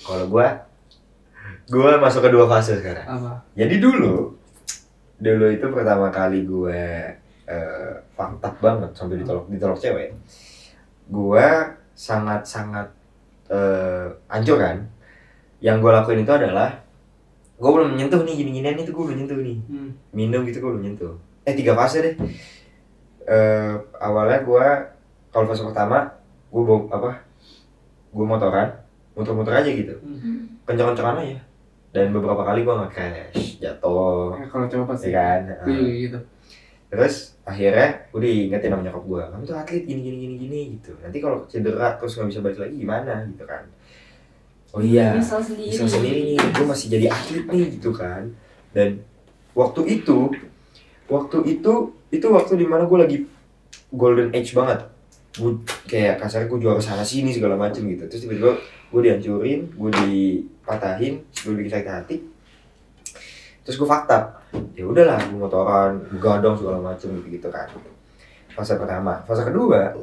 Kalau gue masuk ke 2 fase sekarang. Apa? Jadi dulu itu pertama kali gue fucked up banget sampai ditolak cewek. Gue sangat hancur kan. Yang gue lakuin itu adalah gue belum menyentuh nih gini-ginian itu gue belum nyentuh nih. Minum gitu gue belum nyentuh. 3 fase deh. Awalnya gue kalau fase pertama gue gue muter-muter aja gitu. Kencang-kencangan aja. Dan beberapa kali gue nge-crash, jatuh. Kalau coba pasti kan. gitu. Terus akhirnya gue diingetin sama nyokap gue, kamu tuh atlet gini gitu. Nanti kalau cedera terus nggak bisa balik lagi gimana gitu kan. Oh iya, Nyesel sendiri nih, gue masih jadi atlet nih gitu kan. Dan waktu itu waktu dimana gue lagi golden age banget. Gue kayak kasarnya gue juara sana sini segala macem gitu. Terus tiba-tiba gue dihancurin, gue dipatahin, gue bikin sakit hati. Terus gue fakta, ya udahlah gue motoran, gadong segala macem gitu kan. Fase pertama, fase kedua,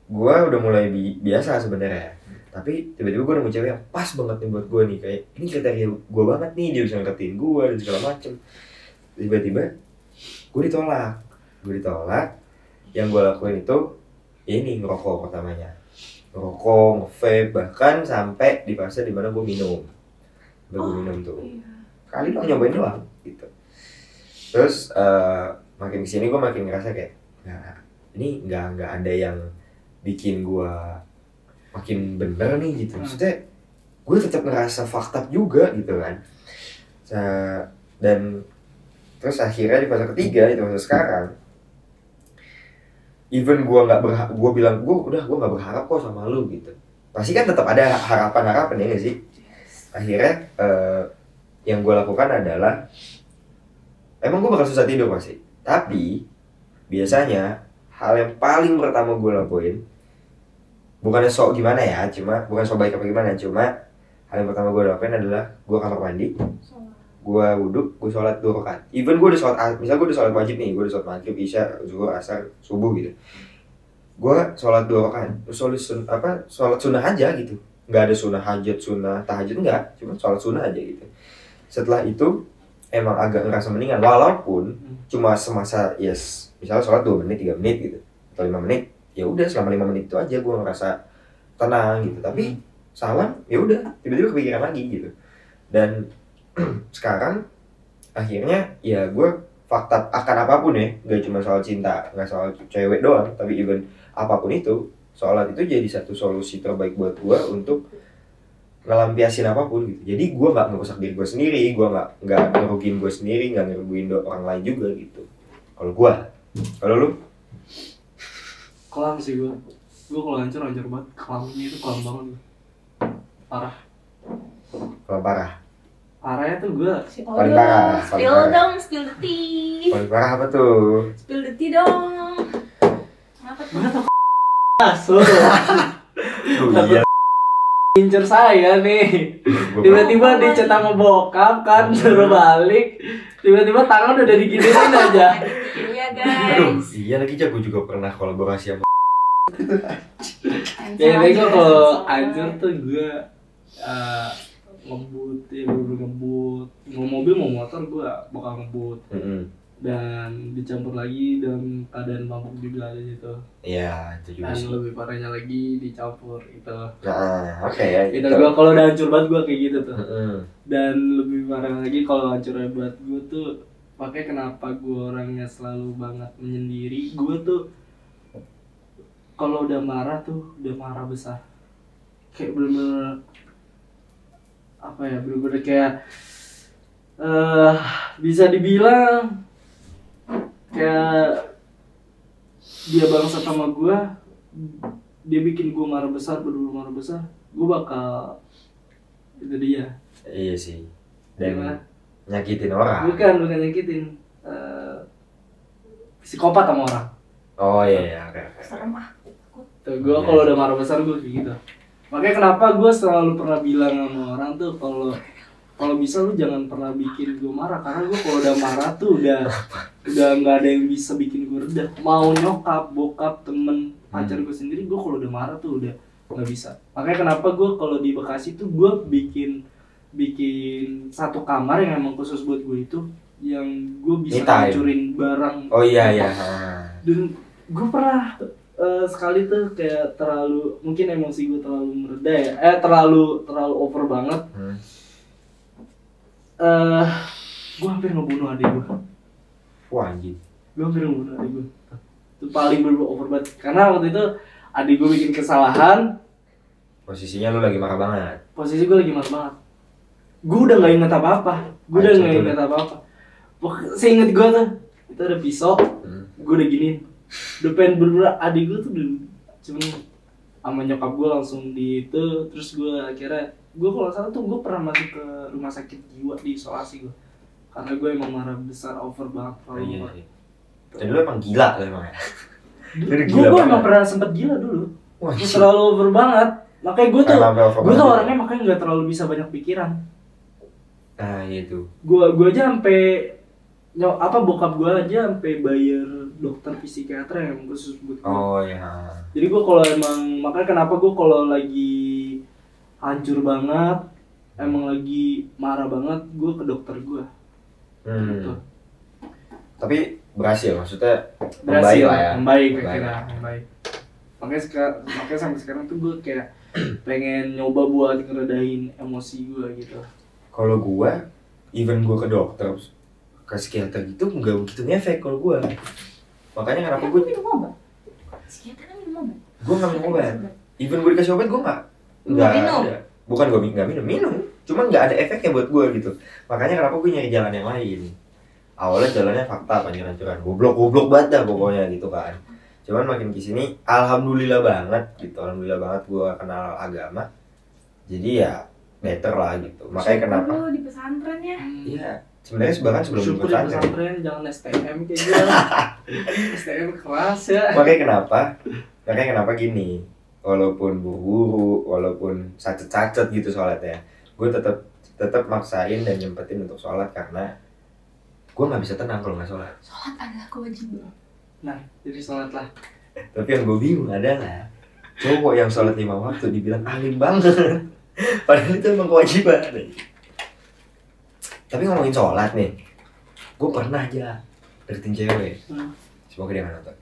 gue udah mulai biasa sebenarnya. Tapi tiba-tiba gue nemu cewek yang pas banget nih buat gue nih, kayak ini kriteria gue banget nih, dia bisa ngeketin gue dan segala macem. Tiba-tiba gue ditolak. Yang gue lakuin itu, ya ini ngerokok pertamanya. Ngerokok, nge-vape, bahkan sampai di fase dimana gue minum. Gue minum tuh. Kali dong nyobain doang gitu. Terus makin kesini gue makin ngerasa kayak ini nggak ada yang bikin gue makin bener nih gitu. Maksudnya gue tetap ngerasa fucked up juga gitu kan. Dan terus akhirnya di fase ketiga, itu fase sekarang, even gue bilang gue nggak berharap kok sama lu gitu. Pasti kan tetap ada harapan ya nggak sih. Akhirnya yang gue lakukan adalah emang gue bakal susah tidur pasti, tapi biasanya hal yang paling pertama gue lakuin bukannya sok gimana ya, bukan sok baik apa gimana, cuma hal yang pertama gue lakuin adalah gue kamar mandi, gue wudhu, gue sholat 2 rakaat. Even gue udah sholat, misal gue udah sholat wajib nih, gue udah sholat maghrib, isya, zuhur, asar, subuh gitu, gue sholat 2 rakaat, sholat sunnah aja gitu, nggak ada sunnah hajat, sunnah tahajud, enggak, cuma sholat sunnah aja gitu. Setelah itu emang agak ngerasa mendingan, walaupun cuma semasa misalnya sholat 2 menit, 3 menit gitu, atau 5 menit, ya udah selama 5 menit itu aja gue ngerasa tenang gitu. Tapi salam, ya udah tiba-tiba kepikiran lagi gitu. Dan sekarang akhirnya ya gue fucked up akan apapun ya, gak cuma soal cinta, gak soal cewek doang, tapi even apapun itu, sholat itu jadi satu solusi terbaik buat gue untuk ngelampiasin apapun gitu. Jadi gue nggak ngerusak diri gue sendiri, gue nggak ngerugiin gue sendiri, nggak ngerugiin orang lain juga gitu. Kalau lu? Kelam sih gue kalau hancur banget, kelamnya itu kelam banget, parah. Kalau parah? Parahnya tuh gue paling parah. Spill the tea. Paling parah apa tuh? Spill the tea dong. Kenapa tuh? Mana tuh Iya. Incer saya nih, tiba-tiba dicetak sama bokap kan, suruh balik, tiba-tiba tangan udah diginiin aja. Iya guys. Iya lagi gue juga pernah kolaborasi sama. Ya tapi gue kalau hancur tuh gue ngebut, mau mobil mau motor gue bakal ngebut. Dan dicampur lagi dalam keadaan mabuk juga ada gitu. Iya, itu juga dan sih. lebih parahnya lagi dicampur itu. Nah, oke ya. Itu gua kalau udah hancur banget gua kayak gitu tuh. Dan lebih parah lagi kalau hancur buat gua tuh, makanya kenapa gua orangnya selalu banget menyendiri. Gua tuh kalau udah marah tuh udah marah besar. Kayak bener-bener apa ya, bener-bener kayak bisa dibilang kayak dia bangsat sama gue, dia bikin gue marah besar, bener-bener marah besar, gue bakal itu dia. Iya sih. Dan nyakitin orang. Bukan nyakitin, psikopat sama orang. Oh iya. Serem ah. Tuh gue kalau udah marah besar gue kayak gitu. Makanya kenapa gue selalu pernah bilang sama orang tuh kalau bisa lu jangan pernah bikin gue marah, karena gue kalau udah marah tuh udah nggak ada yang bisa bikin gue reda. Mau nyokap, bokap, temen, pacar gue sendiri, gue kalau udah marah tuh udah nggak bisa. Makanya kenapa gue kalau di Bekasi tuh gue bikin satu kamar yang emang khusus buat gue itu, yang gue bisa hancurin barang. Oh iya. Dan gue pernah sekali tuh kayak mungkin emosi gue terlalu mereda ya, terlalu over banget. Gue hampir ngebunuh adik gue. Wah anjing. Gue hampir ngebunuh adik gue. Itu paling over banget. Karena waktu itu adik gue bikin kesalahan. Posisinya lu lagi marah banget. Posisi gue lagi marah banget. Gue udah gak inget apa-apa. Seinget gue tuh, itu ada pisau. Gue udah giniin. Udah pengen bener-bener adik gue tuh cuman sama nyokap gue langsung di itu. Terus gue akhirnya, gue kalau salah tuh gue pernah masuk ke rumah sakit jiwa di isolasi gue, karena gue emang marah besar, over banget. Iya. Dan lu emang gila lo emang ya. Gue emang pernah sempet gila dulu. Wah, gue terlalu over banget. Makanya gue tuh orangnya makanya nggak terlalu bisa banyak pikiran. Nah itu. Gue aja sampai bokap gue aja sampai bayar dokter psikiater yang khusus buat gue. Oh ya. Jadi gue kalau emang, makanya kenapa gue kalau lagi hancur banget, emang lagi marah banget, gue ke dokter gue. Gitu. Tapi berhasil, maksudnya membaik lah ya. Membaik. Makanya sampai sekarang tuh gue kayak pengen nyoba buat ngeredain emosi gue gitu. Kalau gue, even gue ke dokter, ke psikiater gitu nggak begitu ngefek kalau gue. Makanya kenapa gue minum obat? Psikiater kan minum obat? Gue nggak minum obat. Even gue dikasih obat gue nggak minum. Bukan gue nggak minum, cuman nggak ada efeknya buat gue gitu. Makanya kenapa gue nyari jalan yang lain. Awalnya jalannya fakta, pancuran-pancuran, goblok banget dah pokoknya gitu kan. Cuman makin kesini, alhamdulillah banget gue kenal agama. Jadi ya better lah gitu. Makanya kenapa? Lu di pesantren ya? Iya. Sebenarnya sebelum di pesantren jangan STM kayak gitu. STM keras ya. Makanya kenapa gini? Walaupun buru-buru, walaupun sacet-sacet gitu sholatnya, gue tetap maksain dan nyempetin untuk sholat karena gue nggak bisa tenang kalau nggak sholat. Sholat adalah kewajiban. Nah, jadi sholat lah. Tapi yang gue bingung adalah cowok yang sholat 5 waktu dibilang alim banget, padahal itu emang kewajiban. Tapi ngomongin sholat nih, gue pernah aja deketin cewek. Semoga dia nggak nonton.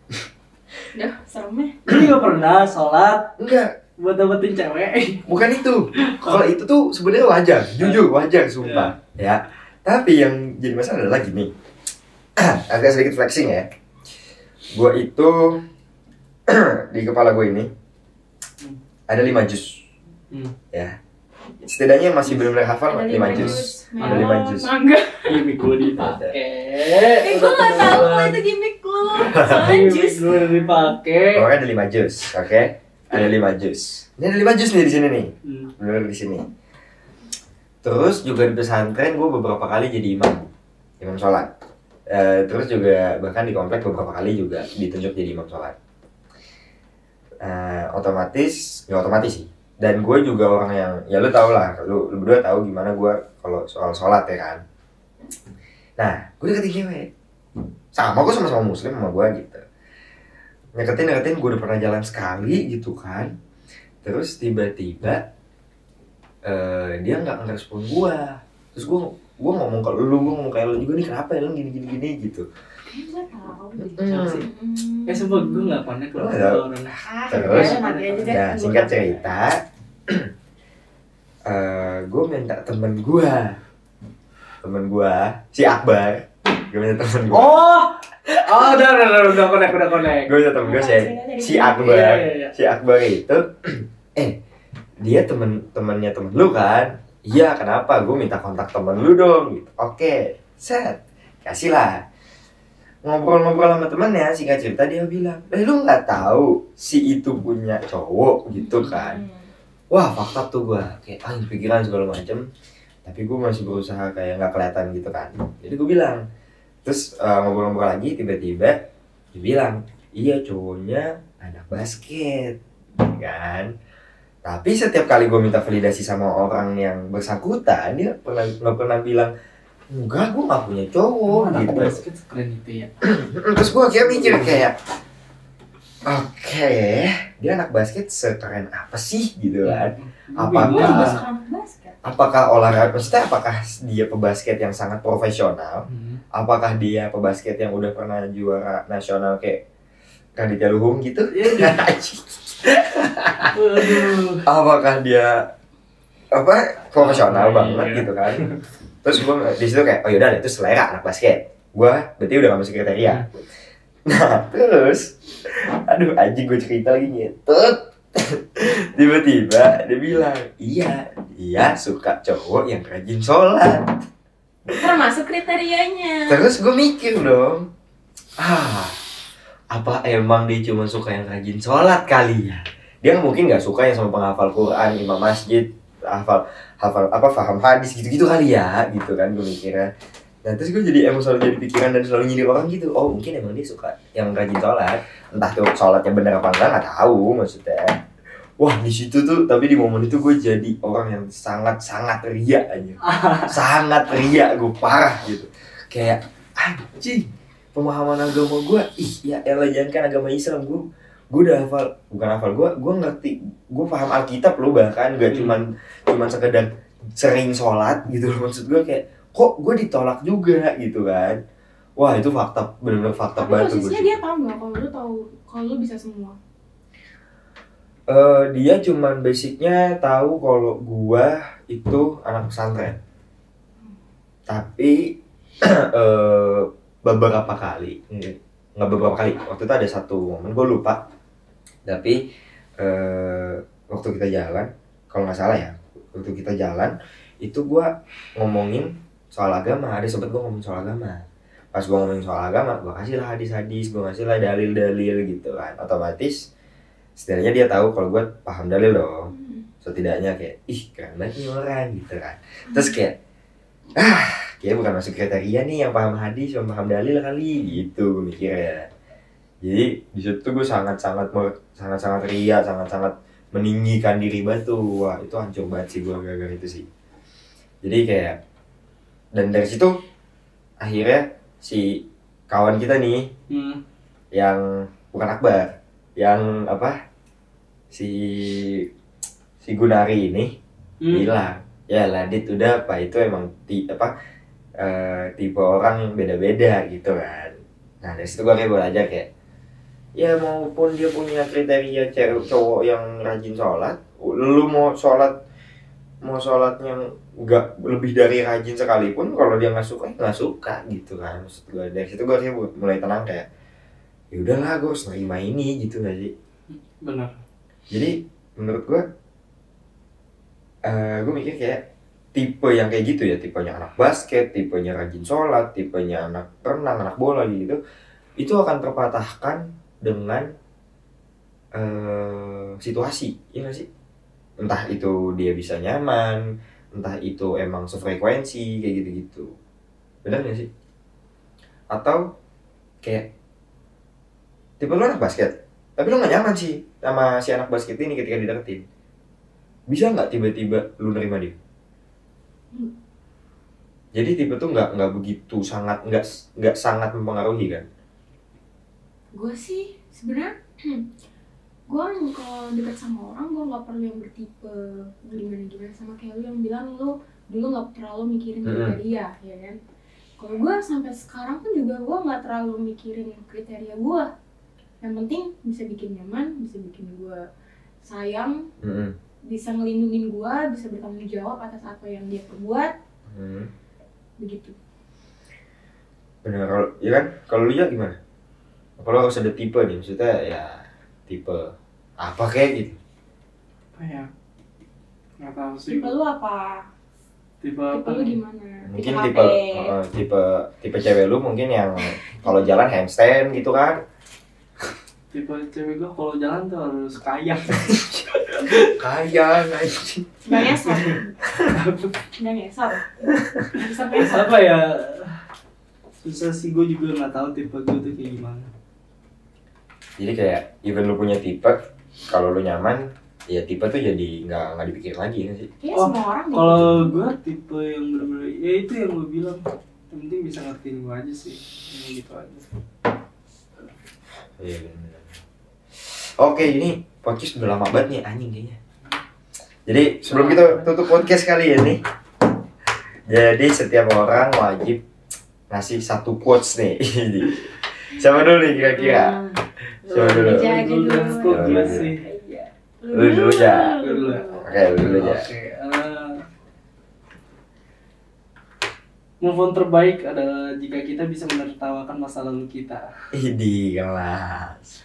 Udah, seremnya. Lu juga pernah sholat? Enggak. Buat dapetin cewek? Bukan itu. Kalau itu tuh sebenarnya wajar, jujur wajar, sumpah. Ya. Tapi yang jadi masalah adalah gini. Agak sedikit flexing ya. Gue itu di kepala gue ini ada 5 jus. Ya. Setidaknya masih benar-benar hafal 5 jus. Ada 5 jus. Mangga. Gimik gue dipakai. Gue nggak tahu kalau itu gimik lu. Soalnya jus. Gue udah dipakai. Pokoknya ada 5 jus, oke? Ada 5 jus. Ini ada 5 jus nih di sini nih. Benar di sini. Terus juga di pesantren gue beberapa kali jadi imam sholat. Terus juga bahkan di komplek beberapa kali juga ditunjuk jadi imam sholat. Otomatis, nggak otomatis sih. Dan gue juga orang yang, ya lu tau lah, lu berdua tahu gimana gue kalau soal sholat ya kan. Nah, gue deketin cewek. Sama gue sama-sama muslim sama gue gitu. Deketin, gue udah pernah jalan sekali gitu kan. Terus tiba-tiba dia nggak ngerespon gue. Terus gue ngomong ke lu, gue ngomong kayak lu juga nih, kenapa ya lu gini gitu. Gue tahu. Sumpah gue nggak panik loh. Terus, ya singkat cerita, gue minta temen gue, si Akbar. Gue minta temen gue. Udah connect. Gue minta temen gue si Akbar. Si Akbar itu, dia temennya temen lu kan? Iya, kenapa? Gue minta kontak temen lu dong gitu. Oke, set, kasih lah. Ngobrol-ngobrol sama temennya, singkat cerita dia bilang, lu nggak tahu si itu punya cowok gitu kan. Wah, fakta tuh gue, kayak pikiran segala macem. Tapi gue masih berusaha kayak nggak kelihatan gitu kan. Jadi gue bilang, terus ngobrol-ngobrol lagi, tiba-tiba dia bilang, iya cowoknya anak basket kan. Tapi setiap kali gue minta validasi sama orang yang bersangkutan, dia nggak pernah bilang, enggak, gue gak punya cowok gitu. Anak basket keren itu ya. Terus gue akhirnya mikir kayak, oke, dia anak basket sekeren apa sih gitu kan? Apakah olahraga, maksudnya apakah dia pebasket yang sangat profesional? Apakah dia pebasket yang udah pernah juara nasional kayak Raditya Luhung gitu? Apakah dia profesional banget gitu kan? Terus gue di situ kayak, oh yaudah itu selera anak basket. Gue berarti udah gak masuk kriteria. Nah terus, aduh anjing gue cerita lagi nyetut. Tiba-tiba dia bilang, iya suka cowok yang rajin sholat. Termasuk kriterianya. Terus gue mikir dong, apa emang dia cuma suka yang rajin sholat kali ya? Dia mungkin nggak suka yang sama penghafal Quran, imam masjid, hafal paham hadis gitu-gitu kali ya, gitu kan gue mikirnya. Nah terus gue jadi selalu jadi pikiran dan selalu nyindir orang gitu. Oh mungkin emang dia suka yang rajin sholat, entah tuh sholatnya bener apa enggak, nggak tahu maksudnya. Wah di situ tuh, tapi di momen itu gue jadi orang yang sangat ria aja, sangat ria gue parah gitu. Kayak anjing, pemahaman agama gue, ya elah jangan kan agama Islam, gue udah bukan hafal, gue ngerti, gue paham Alkitab loh, bahkan gak cuman sekedar sering sholat gitu loh. Maksud gue kayak, kok gue ditolak juga gitu kan. Wah itu fakta, bener-bener fakta banget. Tapi posisinya dia tahu nggak kalau lu bisa semua? Dia cuman basicnya tahu kalau gue itu anak pesantren. Tapi beberapa kali, waktu itu ada satu momen gue lupa. Tapi waktu kita jalan, kalau nggak salah ya, waktu kita jalan itu gue ngomongin soal agama. Ada sempet gue ngomongin soal agama. Pas gue ngomongin soal agama, gue kasih lah hadis-hadis, gue kasih lah dalil-dalil gitu kan. Otomatis setidaknya dia tahu kalau gue paham dalil dong. Setidaknya kayak, keren banget nih orang gitu kan. Terus kayak, kayaknya bukan masuk kriteria nih yang paham hadis, yang paham dalil kali gitu gue mikirnya. Jadi di situ gue sangat-sangat ria, sangat-sangat meninggikan diri batu. Wah itu hancur banget sih gue gara-gara itu sih. Jadi kayak, dan dari situ akhirnya si kawan kita nih yang bukan Akbar, yang si Gunari ini bilang, ya Ladit udah apa itu emang tipe orang yang beda-beda gitu kan. Nah dari situ gue kayak belajar kayak, ya maupun dia punya kriteria cowok yang rajin sholat, lu mau sholatnya nggak lebih dari rajin sekalipun, kalau dia nggak suka gitu kan. Maksud gue dari situ gue kayak mulai tenang kayak, ya udahlah gue harus nerima ini gitu nggak sih? Benar. Jadi menurut gue mikir kayak tipe yang kayak gitu ya, tipenya anak basket, tipenya rajin sholat, tipenya anak renang, anak bola gitu, itu akan terpatahkan dengan situasi, ya nggak sih? Entah itu dia bisa nyaman, entah itu emang sefrekuensi kayak gitu-gitu, benar nggak sih? Atau kayak tipe lu anak basket, tapi lu nggak nyaman sih sama si anak basket ini ketika dideketin, bisa nggak tiba-tiba lu nerima dia? Jadi tipe tuh nggak begitu sangat nggak sangat mempengaruhi kan? Gue sih sebenarnya gue kalau deket sama orang gue nggak perlu yang bertipe gimana sama kayak lu yang bilang lu dulu nggak terlalu mikirin kriteria ya kan. Kalau gue sampai sekarang pun juga gue nggak terlalu mikirin kriteria gue. Yang penting bisa bikin nyaman, bisa bikin gue sayang, bisa ngelindungin gue, bisa bertanggung jawab atas apa yang dia perbuat, begitu. Benar, ya kan? Kalau lu ya gimana? Kalau harus ada tipe nih, maksudnya ya tipe apa kayak gitu? Apa ya? Nggak tahu sih. Tipe lu apa? Tipe apa? Lu gimana? Mungkin HP. tipe cewek lu mungkin yang kalau jalan handstand gitu kan. Tipe cewek gue kalau jalan tuh harus kaya. Kaya anjing. Nggak ngesot. Nggak ngesot. Bisa ngesot. Apa ya? Susah sih, gue juga nggak tahu tipe gue tuh kayak gimana. Jadi kayak even lu punya tipe, kalau lu nyaman, ya tipe tuh jadi nggak dipikir lagi ya sih. Iya semua orang gitu. Kalau gue tipe yang bener-bener, ya itu yang gue bilang. Yang penting bisa ngertiin gue aja sih, yang gitu aja. Iya benar. Oke, ini podcast udah lama banget nih anjing kayaknya. Jadi sebelum kita tutup podcast kali ini, jadi setiap orang wajib ngasih satu quotes nih. Siapa dulu nih kira-kira? Siapa dulu? Aja dulu. Gue sih. Lu dulu aja. Dulu. Oke, lu dulu aja. Oke. Move on terbaik adalah jika kita bisa menertawakan masa lalu kita. Di kelas.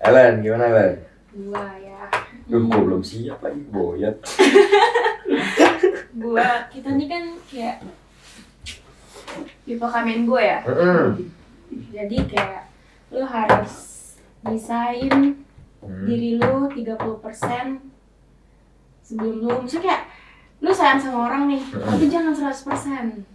Alan, gimana Alan? Gua ya. Gua belum siap lagi, boyot. Gua, kita nih kan kayak tipe kamen gue ya. Jadi kayak lu harus bisain diri lu 30% sebelum lu, misalnya kayak lu sayang sama orang nih, tapi jangan 100%.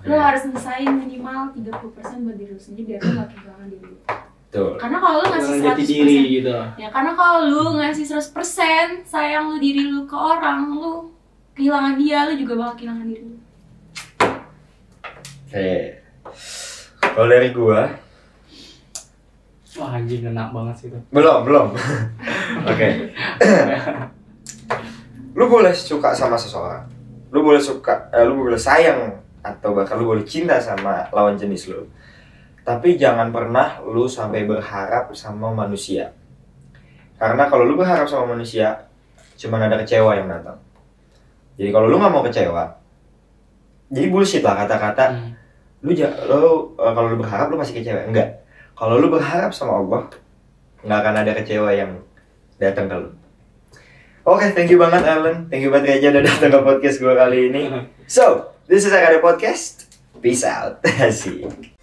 Lu harus ngesain minimal 30% buat diri lu sendiri biar lu gak kehilangan diri lu. Tuh. Karena kalau lu ngasih 100%, jati diri gitu. ya karena kalau lu ngasih 100% sayang lu diri lu ke orang, lu kehilangan dia, lu juga bakal kehilangan diri lu. Oke. Kalau dari gua, Wah anjing kena banget sih itu. belum. Oke. Lu boleh suka sama seseorang. Lu boleh sayang atau bahkan lu boleh cinta sama lawan jenis lu. Tapi jangan pernah lu sampai berharap sama manusia. Karena kalau lu berharap sama manusia, cuman ada kecewa yang datang. Jadi kalau lu nggak mau kecewa, jadi bullshit lah kata-kata. Kalau lu berharap lu masih kecewa. Enggak. Kalau lu berharap sama Allah, nggak akan ada kecewa yang datang ke lu. Oke, thank you banget Alan. Thank you banget Reja udah datang ke podcast gue kali ini. So, this is Akade Podcast. Peace out. Asik.